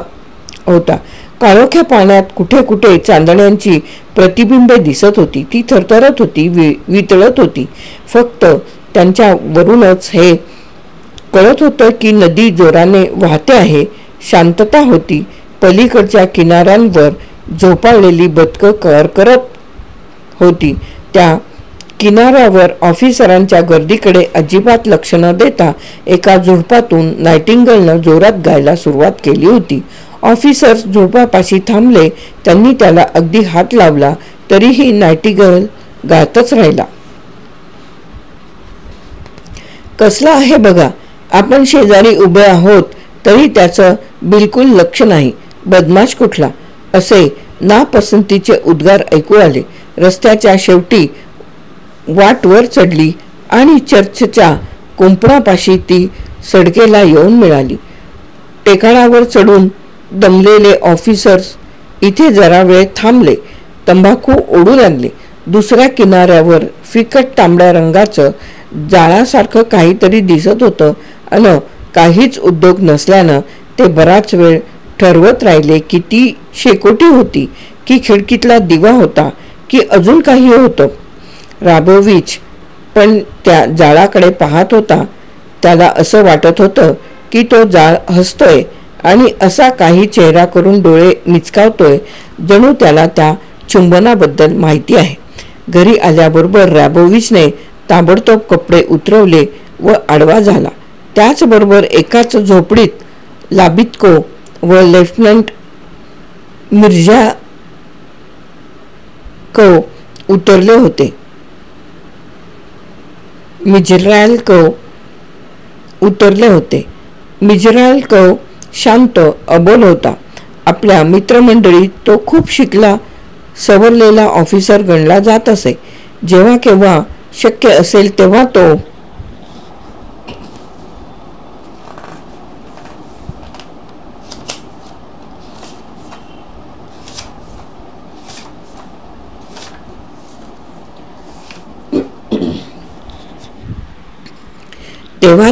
होता. काळोख्या पाण्यात कुठे कुठे चांदण्यांची प्रतिबिंबे दिसत होती. ती थरथरत होती, वितळत होती. फक्त त्यांच्या वरूनच हे कळत होतं की नदी जोराने वाहते आहे. शांतता होती. पलीकडच्या किनाऱ्यांवर झोपाळलेली बदकं करत होती. त्या किनाऱ्यावर ऑफिसरांच्या गर्दीकडे अजिबात लक्ष न देता एका झुडपातून नायटिंगलनं जोरात गायला सुरुवात केली होती. ऑफिसर्स झुडपापाशी थांबले. त्यांनी त्याला अगदी हात लावला तरीही नायटिंगल गातच राहिला. कसला आहे बघा, आपण शेजारी उभे आहोत तरी त्याचं बिलकुल लक्ष नाही. बदमाश कुठला, असे नापसंतीचे उद्गार ऐकू आले. रस्त्याच्या शेवटी वाट वर चढली आणि चर्चच्या कुंपणापाशी ती सडकेला येऊन मिळाली. टेकाणावर चढून दमलेले ऑफिसर्स इथे जरा वेळ थांबले. तंबाखू ओढू लागले. दुसऱ्या किनाऱ्यावर फिकट तांबड्या रंगाचं जाळासारखं काहीतरी दिसत होतं आणि काहीच उद्योग नसल्यानं ते बराच वेळ ठरवत राहिले की ती शेकोटी होती की खिडकीतला दिवा होता की अजून काही होतं. राबोविच पण त्या जाळाकडे पाहत होता. त्याला असं वाटत होतं की तो जाळ हसतोय आणि असा काही चेहरा करून डोळे मिचकावतोय जणू त्याला त्या चुंबनाबद्दल माहिती आहे. घरी आल्याबरोबर राबोविचने ताबडतोब कपडे उतरवले व आडवा झाला. त्याचबरोबर एकाच झोपडीत लाबित्को व लेफ्टनंट मिर्झा उतरले होते. मिज्रायल्को शांत अबोल होता. आपल्या मित्रमंडळीत तो खूप शिकला सवरलेला ऑफिसर गणला जात असे. जेव्हा केव्हा शक्य असेल तेव्हा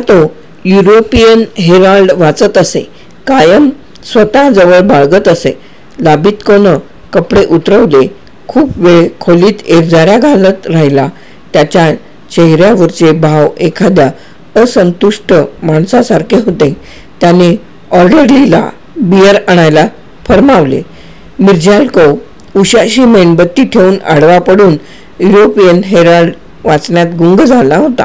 तो युरोपियन हेराल्ड वाचत असे. कायम स्वतः जवळ बाळगत असे. लाबित्कोनं कपडे उतरवले. खूप वेळ खोलीत एरझाऱ्या घालत राहिला. त्याच्या चेहऱ्यावरचे भाव एखाद्या असंतुष्ट माणसासारखे होते. त्याने ऑर्डरलीला बियर आणायला फरमावले. मिर्झाल्को उशाशी मेणबत्ती ठेवून आडवा पडून युरोपियन हेराल्ड वाचण्यात गुंग झाला होता.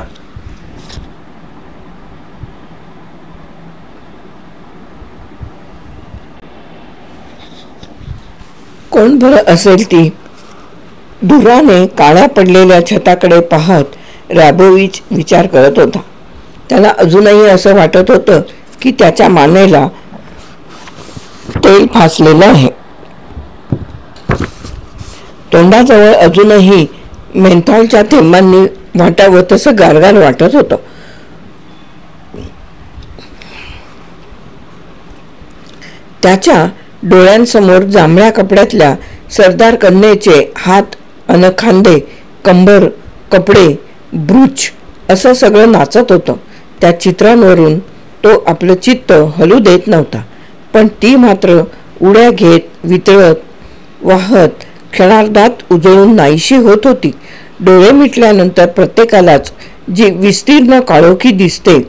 कोण बरं असेल ती? धुराने काळ्या पडलेल्या छताकडे पाहत रॅबोविच विचार करत होता. त्याला अजूनही असं वाटत होतं की त्याच्या मानेला तेल फासलेलं आहे. तोंडाजवळ अजूनही मेंथॉलच्या थेंबांनी वाटावं तसं गारगार वाटत होतं. त्याच्या डोळ्यांसमोर जांभळ्या कपड्यातल्या सरदार कन्येचे हात अन खांदे, कंबर, कपडे, ब्रूच असं सगळं नाचत होतं. त्या चित्रांवरून तो आपलं चित्त हलू देत नव्हता. पण ती मात्र उड्या घेत, वितळत, वाहत, क्षणार्धात उजळून नाहीशी होत होती. डोळे मिटल्यानंतर प्रत्येकालाच जी विस्तीर्ण काळोखी दिसते,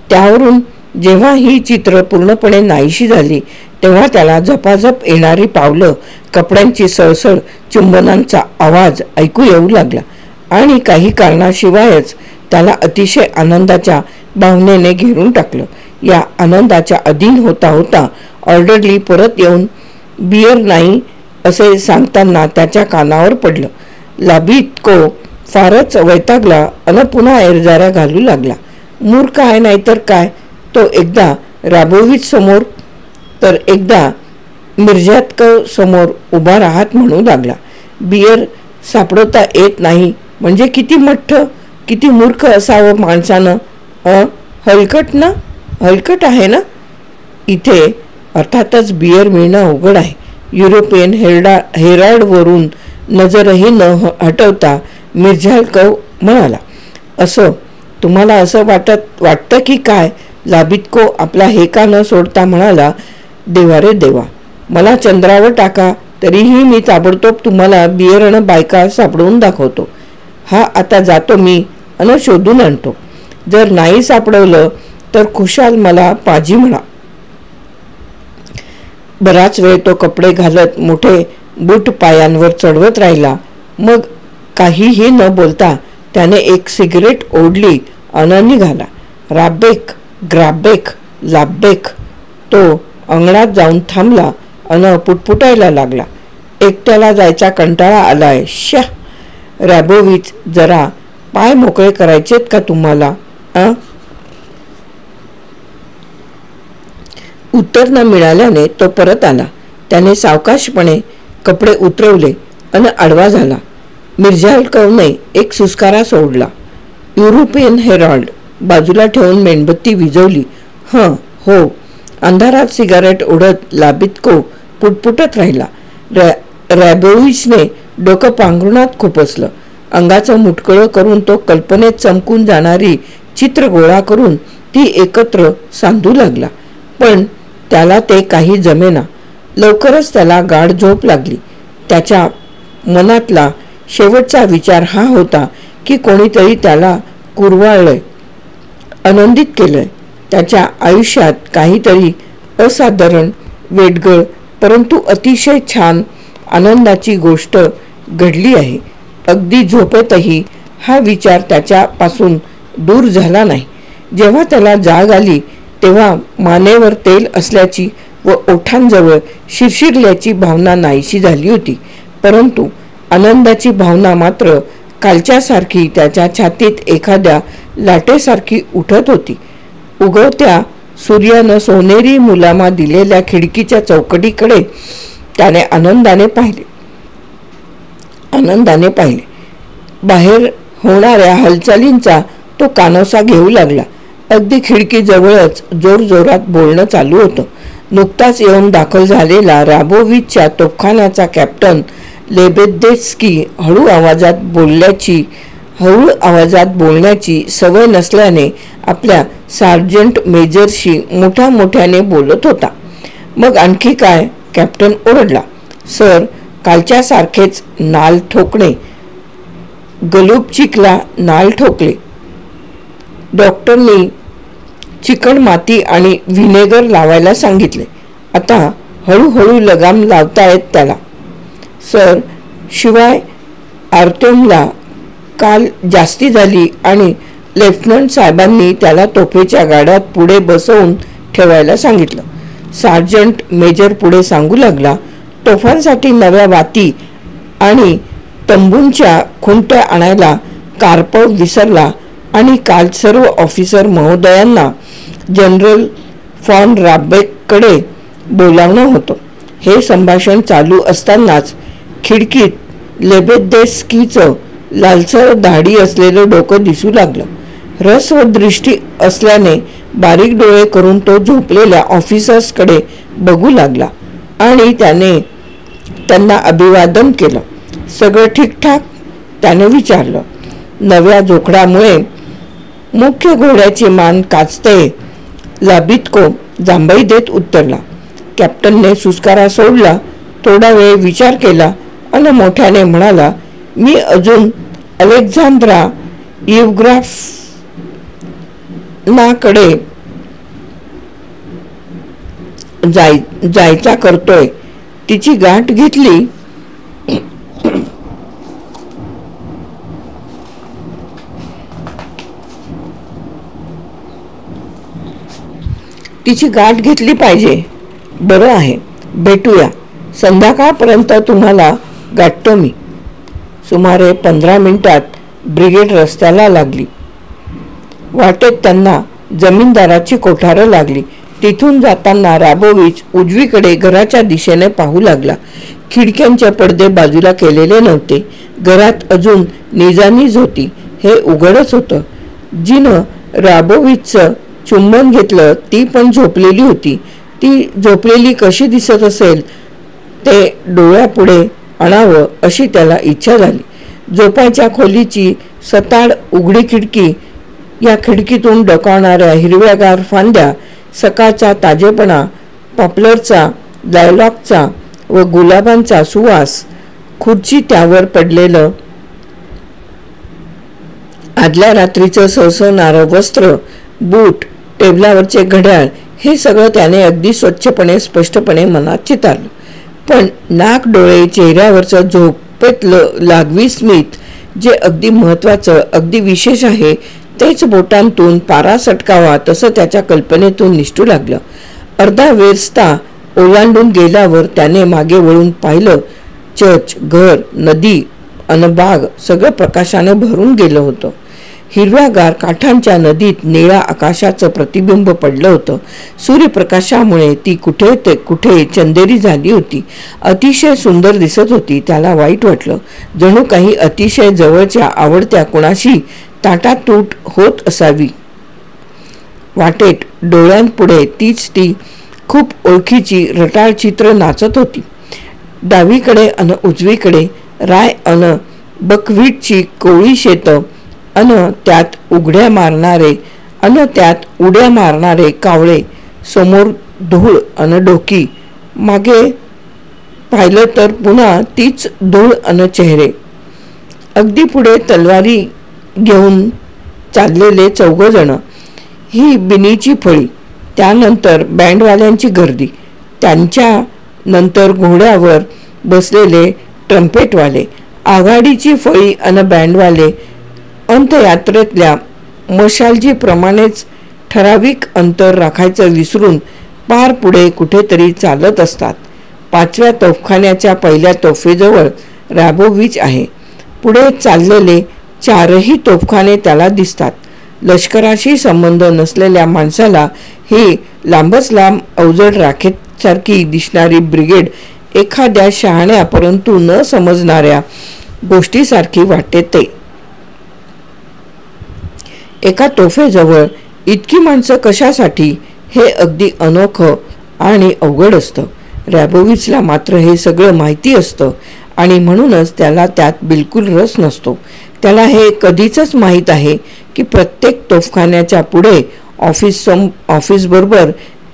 त्यावरून जेव्हा ही चित्र पूर्णपणे नाहीशी झाली तेव्हा त्याला झपाझप येणारी पावलं, कपड्यांची सळसळ, चुंबनांचा आवाज ऐकू येऊ लागला. आणि काही कारणाशिवायच त्याला अतिशय आनंदाच्या भावनेने घेरून टाकलं. या आनंदाच्या अधीन होता होता ऑर्डरली परत येऊन बियर नाही असे सांगताना त्याच्या कानावर पडलं. लाबित्को फारच वैतागला अन पुन्हा एरझाऱ्या घालू लागला. मूर्ख आहे नाहीतर काय. तो एकदा रॅबोविच समोर तर एकदा मिर्झाल्को समोर उभा राहत म्हणू लागला. बियर सापडवता येत नाही म्हणजे किती मठ्ठ, किती मूर्ख असावं माणसानं. हलकट आहे ना. इथे अर्थातच बियर मिळणं अवघड आहे. युरोपियन हेराल्डवरून नजरही न हटवता मिर्झाल्को म्हणाला. असं तुम्हाला असं वाटतं की काय? लाबित्को आपला हेका न सोडता म्हणाला. देवा रे देवा, मला चंद्रावर टाका तरीही मी ताबडतोब तुम्हाला बियर अन बायका सापडवून दाखवतो. हा आता जातो मी अन शोधून आणतो. जर नाही सापडवलं तर खुशाल मला पाजी म्हणा. बराच वेळ तो कपडे घालत मोठे बूट पायांवर चढवत राहिला. मग काहीही न बोलता त्याने एक सिगरेट ओढली अन निघाला. राबेक, ग्राबेक, लाबेक. तो अंगणात जाऊन थांबला अन पुटपुटायला लागला. एकट्याला जायचा कंटाळा आलाय. श्या रॅबोविच, जरा पाय मोकळे करायचेत का तुम्हाला? उत्तर न मिळाल्याने तो परत आला. त्याने सावकाशपणे कपडे उतरवले अन आडवा झाला. मिर्झाल्कोने एक सुस्कारा सोडला. युरोपियन हेराल्ड बाजूला ठेवून मेणबत्ती विझवली. हो. अंधारात सिगारेट ओढत लाबित्को पुटपुटत राहिला. रॅबोविचने डोकं पांघरुणात खुपसलं. अंगाचं मुटकळं करून तो कल्पनेत चमकून जाणारी चित्र गोळा करून ती एकत्र सांधू लागला. पण त्याला ते काही जमेना. लवकरच त्याला गाढ झोप लागली. त्याच्या मनातला शेवटचा विचार हा होता की कोणीतरी त्याला कुरवाळलंय, आनंदित केलंय. त्याच्या आयुष्यात काहीतरी असाधारण, वेडगळ परंतु अतिशय छान आनंदाची गोष्ट घडली आहे. अगदी झोपेतही हा विचार त्याच्यापासून दूर झाला नाही. जेव्हा त्याला जाग आली तेव्हा मानेवर तेल असल्याची व ओठांजवळ शिरशिरल्याची भावना नाहीशी झाली होती, परंतु आनंदाची भावना मात्र कालच्यासारखी त्याच्या छातीत एखाद्या लाटेसारखी उठत होती. उगवत्या सूर्यानं सोनेरी मुलामा दिलेल्या खिडकीच्या चौकटीकडे त्याने आनंदाने पाहिले. बाहेर होणाऱ्या हालचालींचा तो कानोसा घेऊ लागला. अगदी खिडकीजवळच जोरजोरात बोलणं चालू होतं. नुकताच येऊन दाखल झालेला राबोविचच्या तोफखान्याचा कॅप्टन लेबेदेत्स्की हळू आवाजात बोलण्याची सवय नसल्याने आपल्या सार्जंट मेजरशी मोठ्याने बोलत होता. मग आणखी काय? कॅप्टन ओरडला. सर, कालच्यासारखेच नाल ठोकणे. गलुबचिकला नाल ठोकले. डॉक्टरनी चिकण माती आणि व्हिनेगर लावायला सांगितले. आता हळूहळू लगाम लावतायत त्याला. सर, शिवाय आर्तेमला काल जास्ती झाली आणि लेफ्टनंट साहेबांनी त्याला तोफेच्या गाड्यात पुढे बसवून ठेवायला सांगितलं. सार्जंट मेजर पुढे सांगू लागला. तोफांसाठी नव्या वाती आणि तंबूंच्या खुंट्या आणायला कारपव विसरला आणि काल सर्व ऑफिसर महोदयांना जनरल फॉन राबेककडे बोलावणं होतं. हे संभाषण चालू असतानाच खिडकीत लेबेदेत्स्कीचं लालसर दाढी असलेलं डोकं दिसू लागलं. ह्रस्व दृष्टी असल्याने बारीक डोळे करून तो झोपलेल्या ऑफिसर्सकडे बघू लागला आणि त्याने त्यांना अभिवादन केलं. सगळं ठीकठाक? त्याने विचारलं. नव्या जोखडामुळे मुख्य घोड्याची मान काचते, लाबित्को जांभई देत उत्तरला. कॅप्टनने सुस्कारा सोडला. थोडा वेळ विचार केला आणि मोठ्याने म्हणाला, मी अजून अलेक्झांद्रा इव्ग्राफनाकडे जायचा करतोय. तिची गाठ घेतली पाहिजे. बरं आहे, भेटूया. संध्याकाळपर्यंत तुम्हाला गाठतो मी. सुमारे 15 मिनिटात ब्रिगेड रस्त्याला लागली. वाटेत त्यांना जमीनदाराची कोठारं लागली. तिथून जाताना राबोविच उजवीकडे घराच्या दिशेने पाहू लागला. खिडक्यांचे पडदे बाजूला केलेले नव्हते. घरात अजून निजानीज होती हे उघडच होतं. जिनं राबोविचचं चुंबन घेतलं ती पण झोपलेली होती. ती झोपलेली कशी दिसत असेल ते डोळ्यापुढे आणावं अशी त्याला इच्छा झाली. झोपायच्या खोलीची सताड उघडी खिडकी, या खिडकीतून डोकावणाऱ्या हिरव्यागार फांद्या, सकाळचा ताजेपणा, पॉप्लरचा, लायलॉकचा व गुलाबांचा सुवास, खुर्ची, त्यावर पडलेलं आदल्या रात्रीचं सळसळणारं वस्त्र, बूट, टेबलावरचे घड्याळ, हे सगळं त्याने अगदी स्वच्छपणे स्पष्टपणे मनात चितारलं. पण नाक, डोळे, चेहऱ्यावरचं झोपेतलं लागवी स्मित, जे अगदी महत्वाचं, अगदी विशेष आहे, तेच बोटांतून पारा सटकावा तसं त्याच्या कल्पनेतून निसटू लागलं. अर्धा वेरस्ता ओलांडून गेल्यावर त्याने मागे वळून पाहिलं. चर्च, घर, नदी अन बाग सगळं प्रकाशाने भरून गेलं होतं. हिरव्यागार काठांच्या नदीत निळ्या आकाशाचं प्रतिबिंब पडलं होतं. सूर्यप्रकाशामुळे ती कुठे चंदेरी झाली होती. अतिशय सुंदर दिसत होती. त्याला वाईट वाटलं. जणू काही अतिशय जवळच्या आवडत्या कुणाशी ताटातूट होत असावी. वाटेत डोळ्यांपुढे ती खूप ओळखीची रटाळ चित्र नाचत होती. डावीकडे अन उजवीकडे राय अन बकव्हीटची कोवळी शेतं अन त्यात उड्या मारणारे कावळे, समोर धूळ अन डोकी, मागे पाहिलं तर पुन्हा तीच धूळ अन चेहरे. अगदी पुढे तलवारी घेऊन चाललेले 4 जण, ही बिनीची फळी, त्यानंतर बँडवाल्यांची गर्दी, त्यांच्या नंतर घोड्यावर बसलेले ट्रम्पेटवाले, आघाडीची फळी अन बँडवाले, अंत्ययात्रेतल्या मशालजीप्रमाणेच ठराविक अंतर राखायचं विसरून पार पुढे कुठेतरी चालत असतात. 5व्या तोफखान्याच्या पहिल्या तोफेजवळ रॅबोविच आहे. पुढे चाललेले 4ही तोफखाने त्याला दिसतात. लष्कराशी संबंध नसलेल्या माणसाला ही लांबच लांब अवजड राखेसारखी दिसणारी ब्रिगेड एखाद्या शहाण्या परंतु न समजणाऱ्या गोष्टीसारखी वाटते. ते एका तोफेजवळ इतकी माणसं कशासाठी हे अगदी अनोखं आणि अवघड असतं. रॅबोविचला मात्र हे सगळं माहिती असतं आणि म्हणूनच त्याला त्यात बिलकुल रस नसतो. त्याला हे कधीच माहीत आहे की प्रत्येक तोफखान्याच्या पुढे ऑफिसबरोबर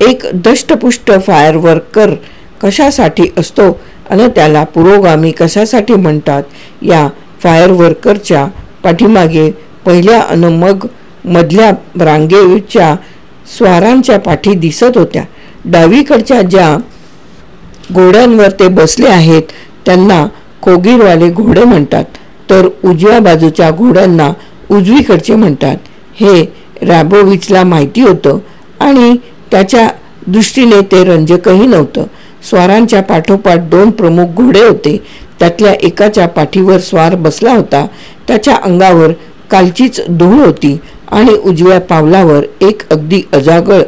एक दष्टपुष्ट फायर वर्कर कशासाठी असतो आणि त्याला पुरोगामी कशासाठी म्हणतात. या फायर वर्करच्या पाठीमागे पहिल्या आणि मग मधल्या रांगेच्या स्वारांच्या पाठी दिसत होत्या. डावीकडच्या ज्या घोड्यांवर ते बसले आहेत त्यांना कोगीरवाले घोडे म्हणतात, तर उजव्या बाजूच्या घोड्यांना उजवीकडचे म्हणतात. हे रॅबोविचला माहिती होतं आणि त्याच्या दृष्टीने ते रंजकही नव्हतं. स्वारांच्या पाठोपाठ 2 प्रमुख घोडे होते. त्यातल्या एकाच्या पाठीवर स्वार बसला होता. त्याच्या अंगावर कालचीच धूळ होती आणि उजव्या पावलावर एक अगदी अजागळ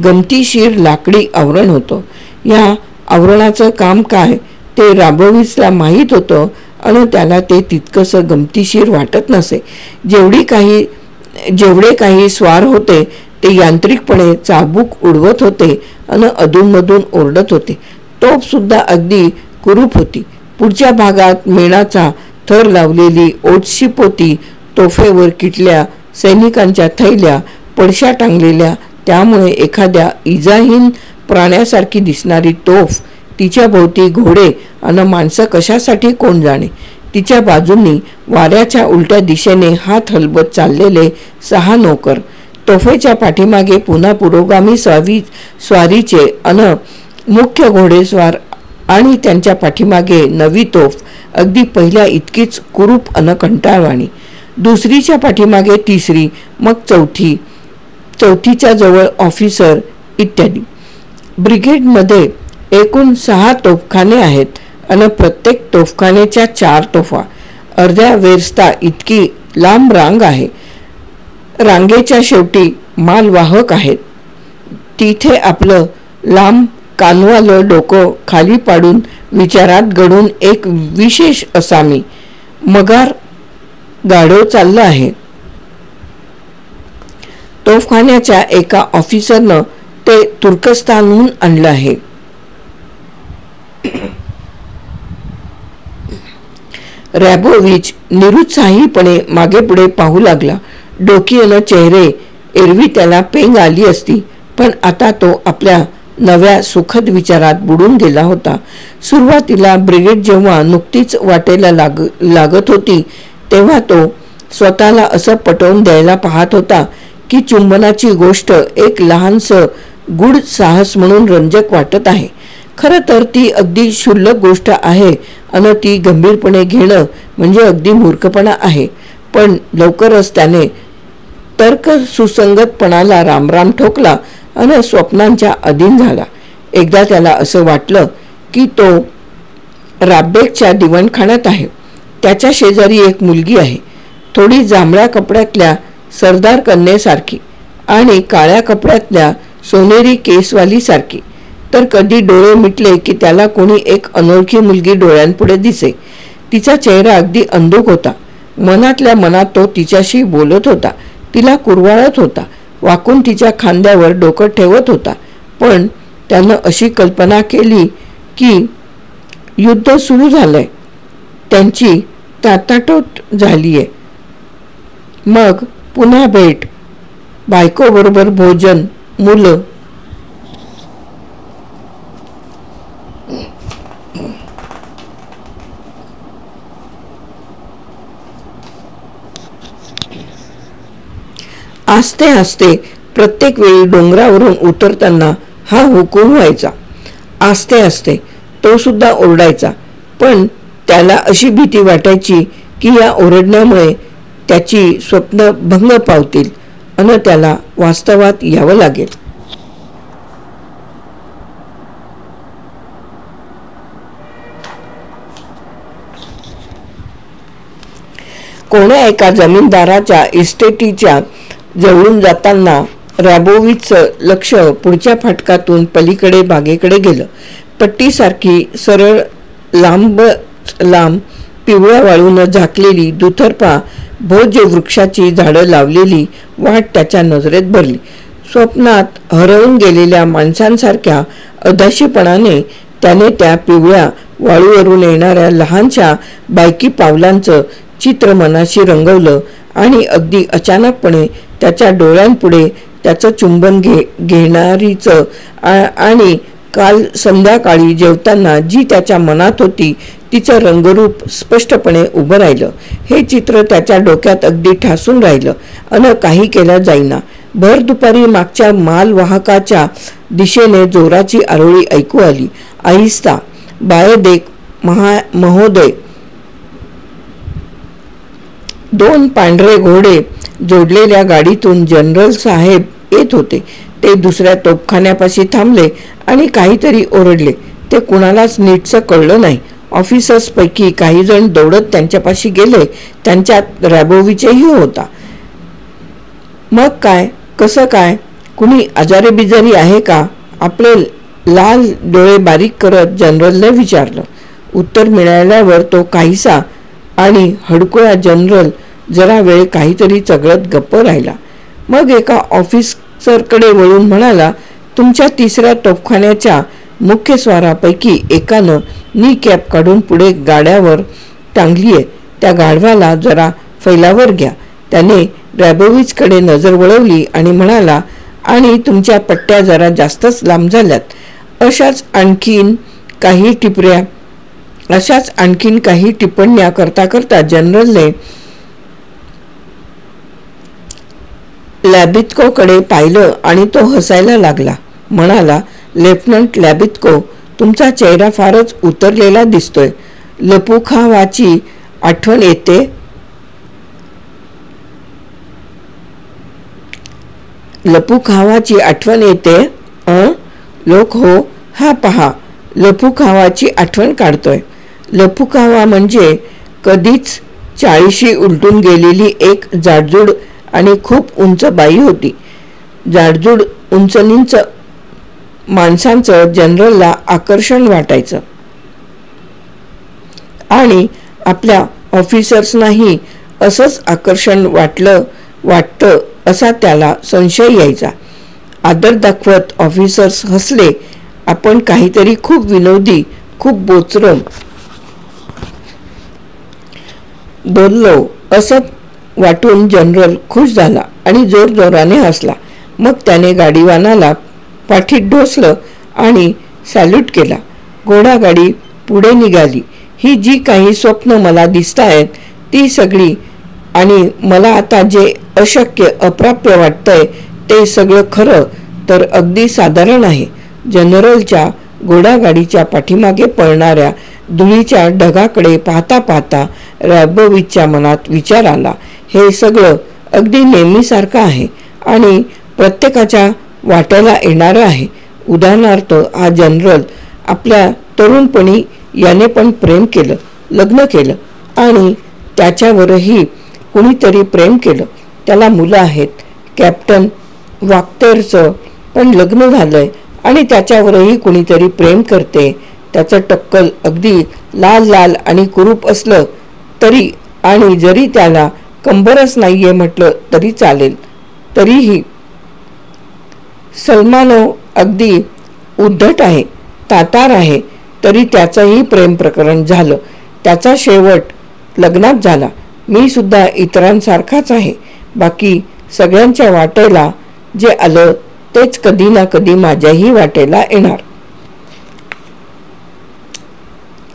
गमतीशीर लाकडी आवरण होतं. या आवरणाचं काम काय ते रॅबोविचला माहीत होतं आणि त्याला ते तितकंसं गमतीशीर वाटत नसे. जेवढे काही स्वार होते ते यांत्रिकपणे चाबूक उडवत होते आणि अधूनमधून ओरडत होते. तोफसुद्धा अगदी कुरूप होती. पुढच्या भागात मेणाचा थर लावलेली ओटशी पोती, तोफेवर किटल्या, सैनिकांच्या थैल्या, पडश्या टांगलेल्या, त्यामुळे एखाद्या इजाहीन प्राण्यासारखी दिसणारी तोफ, तिच्या भोवती घोडे आणि माणसं कशासाठी कोण जाणे. तिच्या बाजूंनी वाऱ्याच्या उलट्या दिशेने हात हलवत चाललेले 6 नोकर, तोफेच्या पाठीमागे पुन्हा पुरोगामी स्वारीचे अन मुख्य घोडेस्वार आणि त्यांच्या पाठीमागे नवी तोफ, अगदी पहिल्या इतकीच कुरूप अन कंटाळवाणी. दुसरीच्या पाठीमागे तिसरी, मग चौथीच्या जवळ ऑफिसर इत्यादी. ब्रिगेडमध्ये एकूण 6 तोफखाने आहेत आणि प्रत्येक तोफखान्याच्या 4 तोफा. अर्ध्या वेरस्ता इतकी लांब रांग आहे. रांगेच्या शेवटी मालवाहक आहेत. तिथे आपलं लांब कानवालं डोकं खाली पाडून विचारात गढून एक विशेष असामी मगार गाढव चाललं आहे. तोफखान्याच्या एका ऑफिसरनं ते तुर्कस्तानहून आणलं आहे. रॅबोविच निरुत्साहीपणे मागे पुढे पाहू लागला. डोकी आणि चेहरे एरवी त्याला पेंग आली असती, पण आता तो आपल्या नव्या सुखद विचारात बुडून गेला होता. सुरुवातीला ब्रिगेड जेव्हा नुकतीच वाटेला लागत होती तेव्हा तो स्वतःला असं पटवून द्यायला पाहत होता की चुंबनाची गोष्ट एक लहानसं गूढ साहस म्हणून रंजक वाटत आहे. खरं तर ती अगदी क्षुल्लक गोष्ट आहे आणि ती गंभीरपणे घेणं म्हणजे अगदी मूर्खपणा आहे. पण लवकरच त्याने तर्क सुसंगतपणाला रामराम ठोकला आणि स्वप्नांच्या अधीन झाला. एकदा त्याला असं वाटलं की तो राबेकच्या दिवाणखान्यात आहे. त्याच्या शेजारी एक मुलगी आहे, थोडी जांभळ्या कपड्यातल्या सरदार कन्येसारखी आणि काळ्या कपड्यातल्या सोनेरी केसवालीसारखी. तर कधी डोळे मिटले की त्याला कोणी एक अनोळखी मुलगी डोळ्यांपुढे दिसे. तिचा चेहरा अगदी अंधुक होता. मनातल्या मनात तो तिच्याशी बोलत होता, तिला कुरवाळत होता, वाकून तिच्या खांद्यावर डोकं ठेवत होता. पण त्यानं अशी कल्पना केली की युद्ध सुरू झालंय, त्यांची ताटाटोट झालीये. मग पुन्हा भेट, बायकोबरोबर भोजन, मुलं. आस्ते आस्ते प्रत्येक वेळी डोंगरावरून उतरताना हा हुकूम व्हायचा. आस्ते आस्ते तो सुद्धा ओरडायचा. पण त्याला अशी भीती वाटायची की या ओरडण्यामुळे त्याची स्वप्न भंग पावतील अन त्याला वास्तवात यावं लागेल. कोण्या एका जमीनदाराच्या इस्टेटीच्या जवळून जाताना रॅबोविचचं लक्ष पुढच्या फाटकातून पलीकडे बागेकडे गेलं. पट्टीसारखी सरळ लांब पिवळ्या वाळून झाकलेली दुतर्फा भोज्य वृक्षाची झाडं लावलेली वाट त्याच्या नजरेत भरली. स्वप्नात हरवून गेलेल्या माणसांसारख्या अधाशीपणाने त्याने त्या पिवळ्या वाळूवरून येणाऱ्या लहानशा बायकी पावलांचं चित्र मनाशी रंगवलं आणि अगदी अचानकपणे त्याच्या डोळ्यांपुढे त्याचं चुंबन घेणारीचं आणि काल संध्याकाळी जेवताना जी त्याच्या मनात होती तिचं रंगरूप स्पष्टपणे उभं राहिलं. हे चित्र त्याच्या डोक्यात अगदी ठासून राहिलं अन काही केलं जाईना. भर दुपारी मागच्या मालवाहकाच्या दिशेने जोराची आरोळी ऐकू आली. आहिस्ता, बाय देख महोदय. 2 पांढरे घोडे जोडलेल्या गाडीतून जनरल साहेब येत होते. ते दुसऱ्या तोफखान्यापाशी थांबले आणि काहीतरी ओरडले. ते कुणालाच नीटचं कळलं नाही. ऑफिसर्सपैकी काही जण दौडत त्यांच्यापाशी गेले. त्यांच्यात रॅबोविचही होता. मग काय, कसं काय, कुणी आजारी बिजारी आहे का? आपले लाल डोळे बारीक करत जनरलने विचारलं. उत्तर मिळाल्यावर तो काहीसा आणि हडकुळा जनरल जरा वेळ काहीतरी चगळत गप्प राहिला. मग एका ऑफिसरकडे वळून म्हणाला, तुमच्या 3ऱ्या तोफखान्याच्या मुख्य स्वारापैकी एकानं नी कॅप काढून पुढे गाड्यावर टांगलीये. त्या गाढवाला जरा फैलावर घ्या. त्याने रॅबोविचकडे नजर वळवली आणि म्हणाला, आणि तुमच्या पट्ट्या जरा जास्तच लांब झाल्यात. अशाच आणखीन काही टिप्पण्या करता करता जनरलने लॅबित्कोकडे पाहिलं आणि तो हसायला लागला. म्हणाला, लेफ्टनंट लॅबित्को, तुमचा चेहरा फारच उतरलेला दिसतोय. लपुखावाची आठवण येते. लपुखावाची आठवण येते. लोक हो, हा पहा, लपुखावाची आठवण काढतोय. लपुखावा म्हणजे कधीच 40शी उलटून गेलेली एक जाडजूड आणि खूप उंच बाई होती. जाडजूड उंचनींच माणसांचं जनरलला आकर्षण वाटायचं आणि आपल्या ऑफिसर्सनाही असंच आकर्षण वाटतं असा त्याला संशय यायचा. आदर दाखवत ऑफिसर्स हसले. आपण काहीतरी खूप विनोदी, खूप बोचरं बोललो असं वाटून जनरल खुश झाला आणि जोरजोराने हसला. मग त्याने गाडीवानाला पाठीत ढोसलं आणि सॅल्यूट केला. घोडागाडी पुढे निघाली. ही जी काही स्वप्न मला दिसतायत ती सगळी आणि मला आता जे अशक्य अप्राप्य वाटतंय ते सगळं खरं तर अगदी साधारण आहे. जनरलच्या घोडागाडीच्या पाठीमागे पळणाऱ्या धुळीच्या ढगाकडे पाहता पाहता रॅबोविचच्या मनात विचार आला, हे सगळं अगदी नेहमीसारखं आहे आणि प्रत्येकाच्या वाट्याला येणारं आहे. उदाहरणार्थ, हा जनरल आपल्या तरुणपणी याने पण प्रेम केलं, लग्न केलं आणि त्याच्यावरही कुणीतरी प्रेम केलं. त्याला मुलं आहेत. कॅप्टन वाक्तेरचं पण लग्न झालंय आणि त्याच्यावरही कुणीतरी प्रेम करते. त्याचं टक्कल अगदी लाल लाल आणि कुरूप असलं तरी आणि जरी त्याला कंबरच नाहीये म्हटलं तरी चालेल. तरीही सलमानो अगदी उद्धट आहे, तातार आहे, तरी त्याचंही प्रेम प्रकरण झालं. त्याचा शेवट लग्नात झाला. मी सुद्धा इतरांसारखाच आहे. बाकी सगळ्यांच्या वाटेला जे आलं तेच कधी ना कधी माझ्याही वाटेला येणार.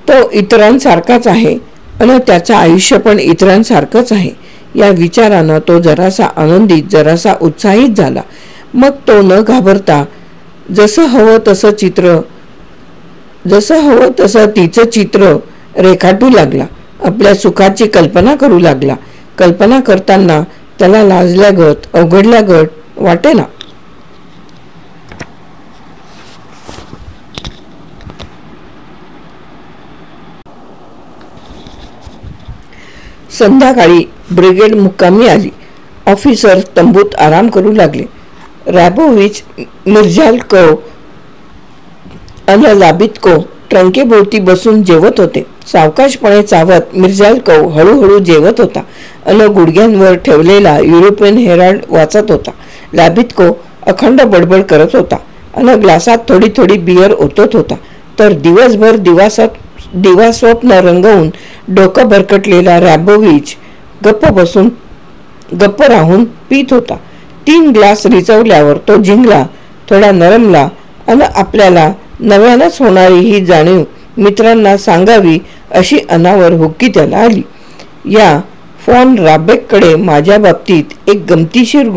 तो इतरांसारखाच आहे आणि त्याचं आयुष्य पण इतरांसारखंच आहे. या विचारानं तो जरासा आनंदित, जरासा उत्साहित झाला. मग तो न घाबरता जसं हवं तसं तिचं चित्र रेखाटू लागला. आपल्या सुखाची कल्पना करू लागला. कल्पना करताना त्याला लाजल्यागत अवघडल्यागत वाटेना. संध्याकाळी ब्रिगेड मुक्कामी आली. ऑफिसर तंबूत आराम करू लागले. रॅबोविच, मिर्झालकोव आणि लाबितको ट्रंकेभोवती बसून जेवत होते. सावकाशपणे चावत मिर्झालकोव हळूहळू जेवत होता आणि गुडघ्यांवर ठेवलेला युरोपियन हेराल्ड वाचत होता. लाबितको अखंड बडबड करत होता आणि ग्लासात थोडी थोडी बियर ओतत होता. तर दिवसभर दिवास्वप्न रंगवून डोकं भरकटलेला रॅबोविच गप्प राहून पीत होता. 3 ग्लास रिचवल्यावर तो जिंकला, थोडा नरमला आणि आपल्याला नव्यानंच होणारी ही जाणीव मित्रांना सांगावी अशी अनावर हुक्की त्याला आली. या फॉन राबेककडे माझ्या बाबतीत एक गमतीशीर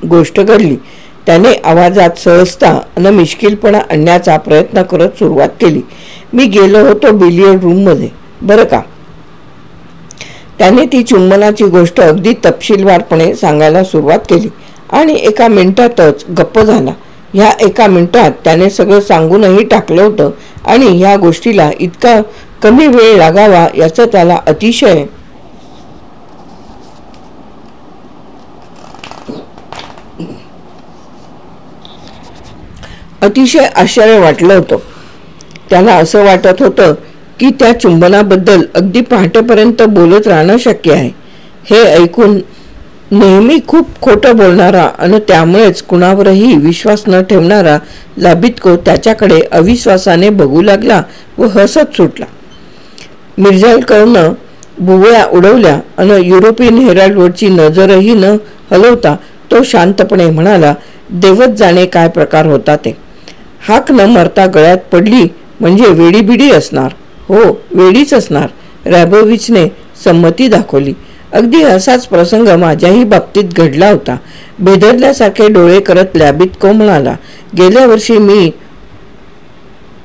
गोष्ट घडली. त्याने आवाजात सहजता आणि मिश्किलपणा आणण्याचा प्रयत्न करत सुरुवात केली. मी गेलो होतो बिलियर्ड रूममध्ये बरं का. त्याने ती चुंबनाची गोष्ट अगदी तपशीलवारपणे सांगायला सुरुवात केली आणि एका मिनिटातच गप्प झाला. ह्या एका मिनिटात त्याने सगळं सांगूनही टाकलं होतं आणि ह्या गोष्टीला इतका कमी वेळ लागावा याचं त्याला अतिशय आश्चर्य वाटलं होतं. त्याला असं वाटत होतं की त्या चुंबनाबद्दल अगदी पहाटेपर्यंत बोलत राहणं शक्य आहे. हे ऐकून नेहमी खूप खोटं बोलणारा आणि त्यामुळेच कुणावरही विश्वास न ठेवणारा लाबितको त्याच्याकडे अविश्वासाने बघू लागला व हसत सुटला. मिर्झालकोवनं बुवळ्या उडवल्या आणि युरोपियन हेराल्डवरची नजरही न हलवता तो शांतपणे म्हणाला, देवच जाणे काय प्रकार होता ते. हाक न मारता गळ्यात पडली म्हणजे वेडीबिडी असणार. हो, वेडीच असणार. रॅबोविचने संमती दाखवली. अगदी असाच प्रसंग माझ्याही बाबतीत घडला होता. बेधरल्यासारखे डोळे करत लाबितको म्हणाला, गेल्या वर्षी मी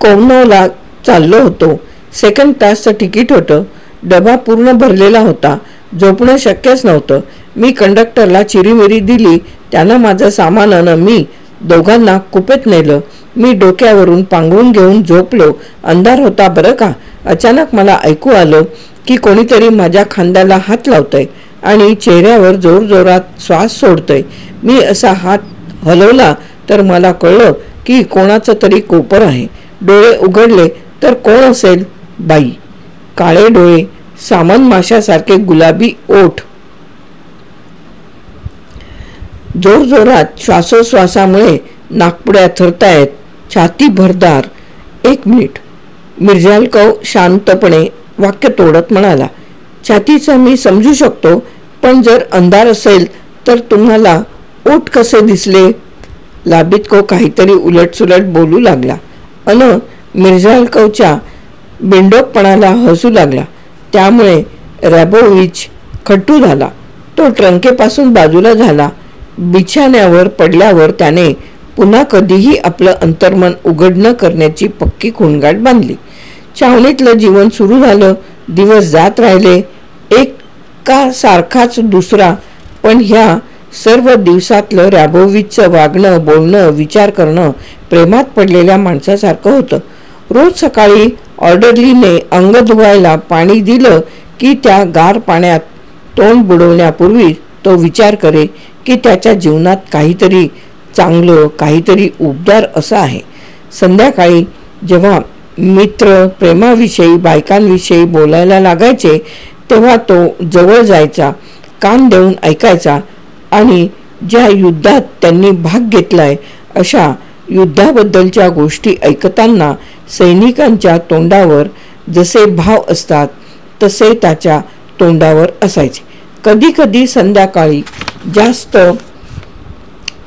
कोवनोला चाललो होतो. सेकंड क्लासचं तिकीट होतं. डबा पूर्ण भरलेला होता. झोपणं शक्यच नव्हतं. मी कंडक्टरला चिरीमिरी दिली. त्यानं माझं सामान आणि मी दोघांना कुपेत नेलं. मी डोक्यावरून पांघरून घेऊन झोपलो. अंधार होता बरं का. अचानक मला ऐकू आलं की कोणीतरी माझ्या खांद्याला हात लावतंय आणि चेहऱ्यावर जोरजोरात श्वास सोडतंय. मी असा हात हलवला तर मला कळलं की कोणाचं तरी कोपर आहे. डोळे उघडले तर कोण असेल? बाई. काळे डोळे, सामान माशासारखे गुलाबी ओठ, जोरजोरात श्वासोश्वासामुळे नाकपुड्या थरतायत, छाती भरदार. 1 मिनिट. मिर्झालकोव शांतपणे वाक्य तोडत म्हणाला, छातीचं मी समजू शकतो, पण जर अंधार असेल तर तुम्हाला ओठ कसे दिसले? लाबितको काहीतरी उलटसुलट बोलू लागला अन मिर्झालकोवच्या बिंडोकपणाला हसू लागला. त्यामुळे रॅबोविच खट्टू झाला. तो ट्रंकेपासून बाजूला झाला. बिछाण्यावर पडल्यावर त्याने पुन्हा कधीही आपलं अंतर्मन उघड न करण्याची पक्की खूणगाठ बांधली. छावणीतलं जीवन सुरू झालं. दिवस जात राहिले, एक का सारखाच दुसरा. पण ह्या सर्व दिवसातलं रॅबोविचचं वागणं, बोलणं, विचार करणं प्रेमात पडलेल्या माणसासारखं होतं. रोज सकाळी ऑर्डरलीने अंग धुवायला पाणी दिलं की त्या गार पाण्यात तोंड बुडवण्यापूर्वी तो विचार करे की त्याच्या जीवनात काहीतरी चांगलं, काहीतरी उबदार असं आहे. संध्याकाळी जेव्हा मित्र प्रेमाविषयी, बायकांविषयी बोलायला लागायचे तेव्हा तो जवळ जायचा, कान देऊन ऐकायचा आणि ज्या युद्धात त्यांनी भाग घेतलाय अशा युद्धाबद्दलच्या गोष्टी ऐकताना सैनिकांच्या तोंडावर जसे भाव असतात तसे त्याच्या तोंडावर असायचे. कधी कधी संध्याकाळी जास्त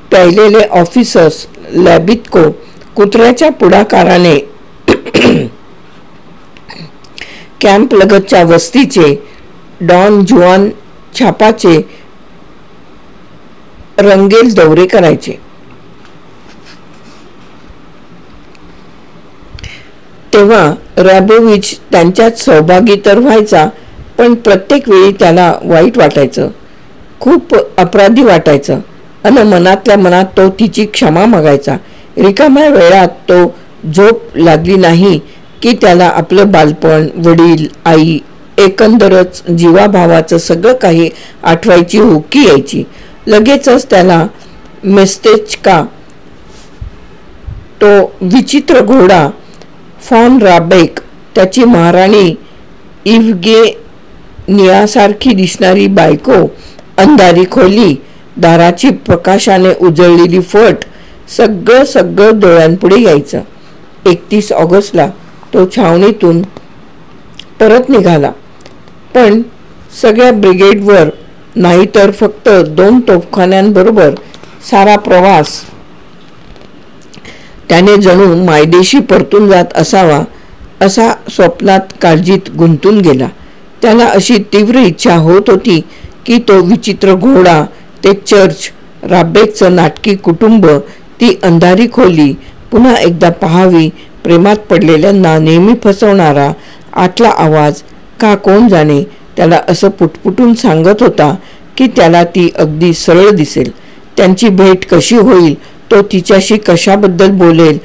प्यायलेले ऑफिसर्स लाबितको कुत्र्याच्या पुढाकाराने कॅम्प लगतच्या वस्तीचे डॉन जुआन छापाचे रंगेल दौरे करायचे. तेव्हा रॅबोविच त्यांच्यात सहभागी तर व्हायचा, पण प्रत्येक वेळी त्याला वाईट वाटायचं. खूप अपराधी वाटायचं आणि मनातल्या मनात तो तिची क्षमा मागायचा. रिकाम्या वेळात तो झोप लागली नाही की त्याला आपलं बालपण, वडील, आई, एकंदरच जीवाभावाचं सगळं काही आठवायची हुकी यायची. लगेचच त्याला मेस्तेचका, तो विचित्र घोडा फॉन राबेक, त्याची महाराणी इव्हगेनियासारखी दिसणारी बायको, अंधारी खोली, दाराची प्रकाशाने उजळलेली फट, सगळं डोळ्यांपुढे यायचं. 31 ऑगस्टला तो छावणीतून परत निघाला, पण सगळ्या ब्रिगेडवर नाही तर फक्त 2 तोफखान्यांबरोबर सारा प्रवास त्याने जणू मायदेशी परतून जात असावा असा स्वप्नात काळजीत गुंतून गेला. त्याला अशी तीव्र इच्छा होत होती की तो विचित्र घोडा, ते चर्च, राबेकचं नाटकी कुटुंब, ती अंधारी खोली पुन्हा एकदा पाहावी. प्रेमात पडलेल्यांना नेहमी फसवणारा आतला आवाज का कोण जाणे त्याला असं पुटपुटून सांगत होता की त्याला ती अगदी सरळ दिसेल. त्यांची भेट कशी होईल, तो तिच्याशी कशाबद्दल बोलेल,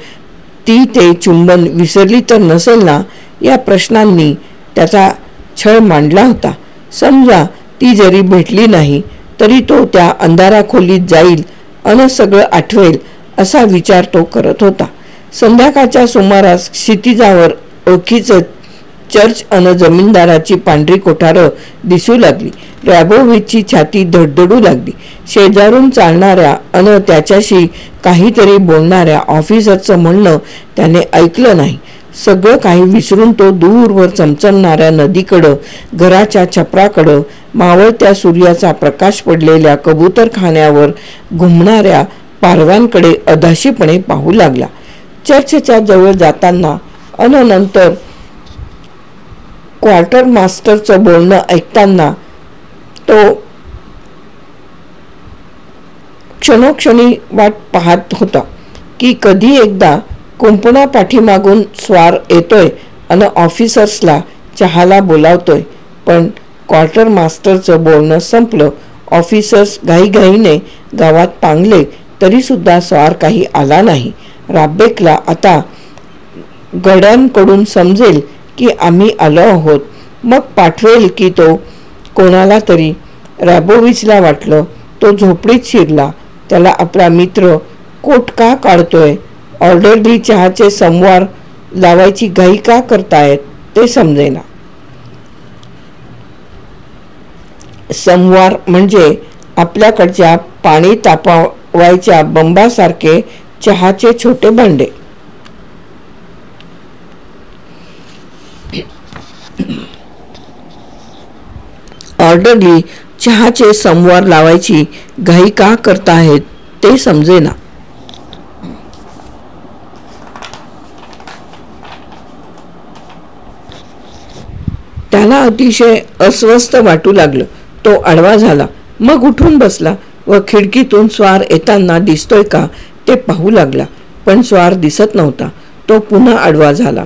ती ते चुंबन विसरली तर नसेल ना, या प्रश्नांनी त्याचा छळ मांडला होता. समजा ती जरी भेटली नाही तरी तो त्या अंधारा खोलीत जाईल अन सगळं आठवेल असा विचार तो करत होता. संध्याकाळच्या सुमारास क्षितिजावर ओळखीचं चर्च अन जमीनदाराची पांढरी कोठारं दिसू लागली. रॅबोविचची छाती धडधडू लागली. शेजारून चालणाऱ्या अन त्याच्याशी काहीतरी बोलणाऱ्या ऑफिसरचं म्हणणं त्याने ऐकलं नाही. सगळं काही विसरून तो दूरवर चमचमणाऱ्या नदीकडं, घराच्या छपराकडं, मावळत्या सूर्याचा प्रकाश पडलेल्या कबूतरखान्यावर घुमणाऱ्या पारव्यांकडे अधाशीपणे पाहू लागला. चर्चच्या जवळ जाताना अन नंतर क्वार्टर मास्टरचं बोलणं ऐकताना तो क्षणोक्षणी वाट पाहत होता की कधी एकदा कुंपणा पाठीमागून स्वार येतोय आणि ऑफिसर्सला चहाला बोलावतोय. पण क्वार्टर मास्टरचं बोलणं संपलं. ऑफिसर्स घाईघाईने गावात पांगले तरी सुद्धा स्वार काही आला नाही. राबेकला आता गड्यांकडून समजेल की आम्ही आलो आहोत, मग पाठवेल की तो कोणाला तरी. रॅबोविचला वाटलं तो झोपडीत शिरला. त्याला आपला मित्र कोट का काढतोय, ऑर्डरली चहाचे संवार लावायची घाई का करतायत ते समजेना. संवार म्हणजे आपल्याकडच्या पाणी तापवायच्या बंबासारखे चहाचे छोटे भांडे. ऑर्डरली चहाचे संवार लावायची घाई का करतायत ते समजेना. त्याला अतिशय अस्वस्थ वाटू लागलं. तो आडवा झाला, मग उठून बसला व खिडकीतून स्वार येताना दिसतोय का ते पाहू लागला. पण स्वार दिसत नव्हता. तो पुन्हा आडवा झाला.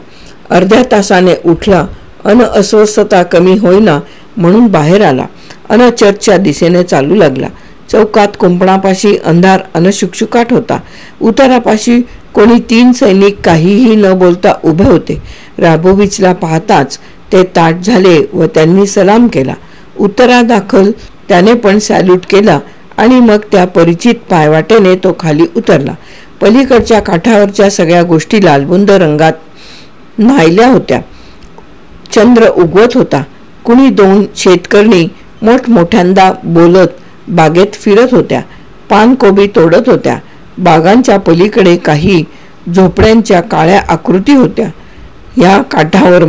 अर्ध्या तासाने उठला अन अस्वस्थता कमी होईना म्हणून बाहेर आला अन चर्चच्या दिशेने चालू लागला. चौकात कुंपणापाशी अंधार अन शुकशुकाट होता. उतारापाशी कोणी 3 सैनिक काहीही न बोलता उभे होते. राबोविचला पाहताच ते ताट झाले व त्यांनी सलाम केला. उत्तरादाखल त्याने पण सॅल्यूट केला आणि मग त्या परिचित पायवाटेने तो खाली उतरला. पलीकडच्या काठावरच्या सगळ्या गोष्टी लालबुंद रंगात न्हायल्या होत्या. चंद्र उगवत होता. कुणी 2 शेतकर्णी मोठमोठ्यांदा बोलत बागेत फिरत होत्या. पानकोबी तोडत होत्या. बागांच्या पलीकडे काही झोपड्यांच्या काळ्या आकृती होत्या. ह्या काठावर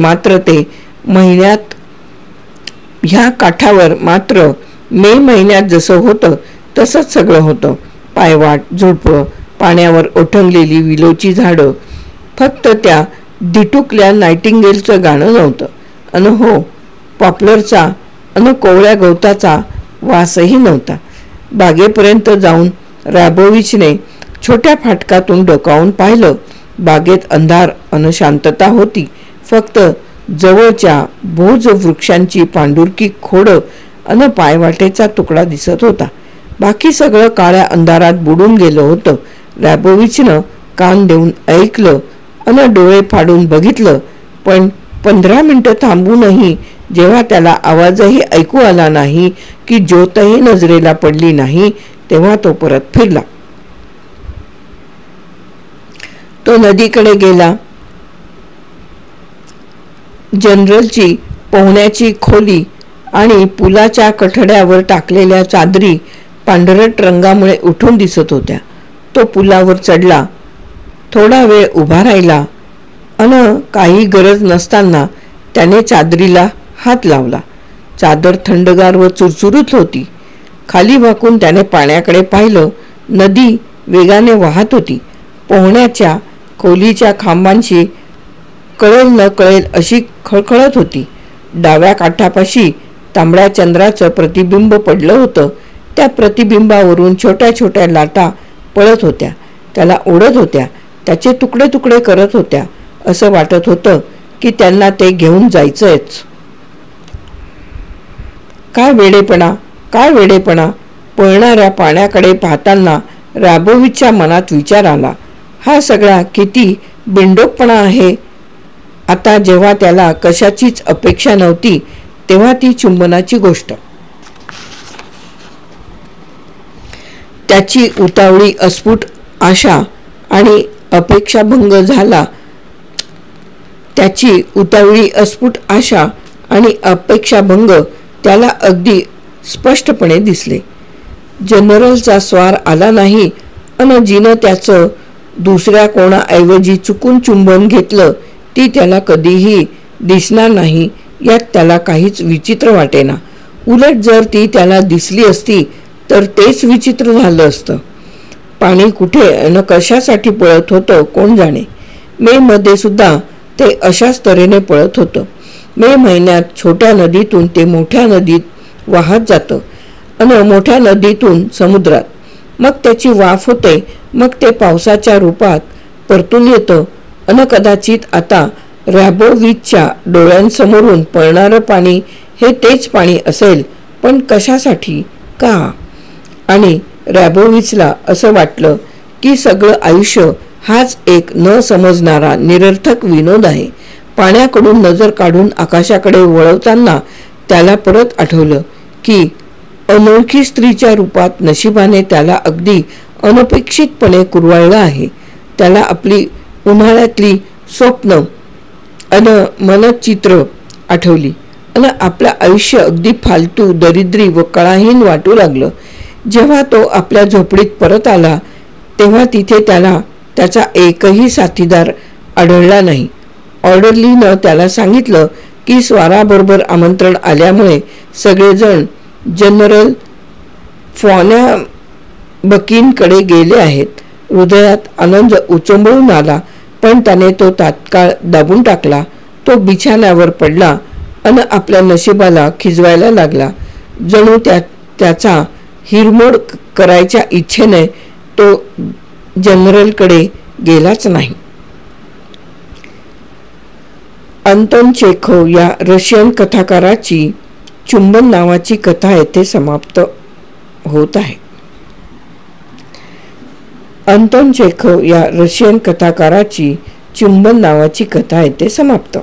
मात्र मे महिन्यात जसं होतं तसंच सगळं होतं. पायवाट, झोपं, पाण्यावर ओठंगलेली विलोची झाडं. फक्त त्या धिटुकल्या नायटिंगेलचं गाणं नव्हतं. अन हो, पॉप्लरचा अन कोवळ्या गवताचा वासही नव्हता. बागेपर्यंत जाऊन रॅबोविचने छोट्या फाटकातून डोकावून पाहिलं. बागेत अंधार अन शांतता होती. फक्त जवळच्या भोज वृक्षांची पांढुरकी खोडं अन पायवाटेचा तुकडा दिसत होता. बाकी सगळं काळ्या अंधारात बुडून गेलं होतं. रॅबोविचनं कान देऊन ऐकलं अन डोळे फाडून बघितलं, पण 15 मिनिटं थांबूनही जेव्हा त्याला आवाजही ऐकू आला नाही की ज्योतही नजरेला पडली नाही, तेव्हा तो परत फिरला. तो नदीकडे गेला. जनरलची पोहण्याची खोली आणि पुलाच्या कठड्यावर टाकलेल्या चादरी पांढरट रंगामुळे उठून दिसत होत्या. तो पुलावर चढला. थोडा वेळ उभा राहिला अन काही गरज नसताना त्याने चादरीला हात लावला. चादर थंडगार व चुरचुरीत होती. खाली वाकून त्याने पाण्याकडे पाहिलं. नदी वेगाने वाहत होती. पोहण्याच्या खोलीच्या खांबांशी कळेल न कळेल अशी खळखळत होती. डाव्या काठापाशी तांबड्या चंद्राचं प्रतिबिंब पडलं होतं. त्या प्रतिबिंबावरून छोट्या छोट्या लाटा पळत होत्या. त्याला ओढत होत्या. त्याचे तुकडे तुकडे करत होत्या. असं वाटत होतं की त्यांना ते घेऊन जायचंच. काय वेडेपणा, काय वेडेपणा. पळणाऱ्या पाण्याकडे पाहताना रॅबोविचच्या मनात विचार आला, हा सगळा किती बिंडोकपणा आहे. आता जेव्हा त्याला कशाचीच अपेक्षा नव्हती, तेव्हा ती चुंबनाची गोष्ट. त्याची उतावळी अस्फुट आशा आणि अपेक्षाभंग झाला. त्याची उतावळी अस्फुट आशा आणि अपेक्षाभंग त्याला अगदी स्पष्टपणे दिसले. जनरलचा स्वार आला नाही अन जिनं त्याचं दुसऱ्या कोणाऐवजी चुकून चुंबन घेतलं ती त्याला कधीही दिसणार नाही, यात त्याला काहीच विचित्र वाटेना. उलट जर ती त्याला दिसली असती तर तेच विचित्र झालं असतं. पाणी कुठे अन कशासाठी पळत होतं कोण जाणे. मे मध्ये सुद्धा ते अशाच तऱ्हेने पळत होतं. मे महिन्यात छोट्या नदीतून ते मोठ्या नदीत वाहत जातं अन मोठ्या नदीतून समुद्रात. मग त्याची वाफ होते. मग ते पावसाच्या रूपात परतून येतं अन कदाचित आता रॅबोविचच्या डोळ्यांसमोरून पळणारं पाणी हे तेच पाणी असेल. पण कशासाठी, का? आणि रॅबोविचला असं वाटलं की सगळं आयुष्य हाच एक न समजणारा निरर्थक विनोद आहे. पाण्याकडून नजर काढून आकाशाकडे वळवताना त्याला परत आठवलं की अनोळखी स्त्रीच्या रूपात नशिबाने त्याला अगदी अनपेक्षितपणे कुरवाळलं आहे. त्याला आपली उन्हाळ्यातली स्वप्न अन मनचित्र आठवली अन आपलं आयुष्य अगदी फालतू, दरिद्री व कळाहीन वाटू लागलं. जेव्हा तो आपल्या झोपडीत परत आला तेव्हा तिथे त्याला त्याचा एकही साथीदार आढळला नाही. ऑर्डरलीनं त्याला सांगितलं की स्वाराबरोबर आमंत्रण आल्यामुळे सगळेजण जनरल फॉन्टॅनबकीनकडे गेले आहेत. हृदयात आनंद उचंबळून आला, पण त्याने तो तात्काळ दाबून टाकला. तो बिछाण्यावर पडला अन आपल्या नशिबाला खिजवायला लागला. जणू त्याचा हिरमोड करायच्या इच्छेने तो जनरलकडे गेलाच नाही. अंतोन चेखोव या रशियन कथाकाराची चुंबन नावाची कथा येथे समाप्त होत आहे. अंतोन चेखोव या रशियन कथाकाराची चुंबन नावाची कथा येथे समाप्त.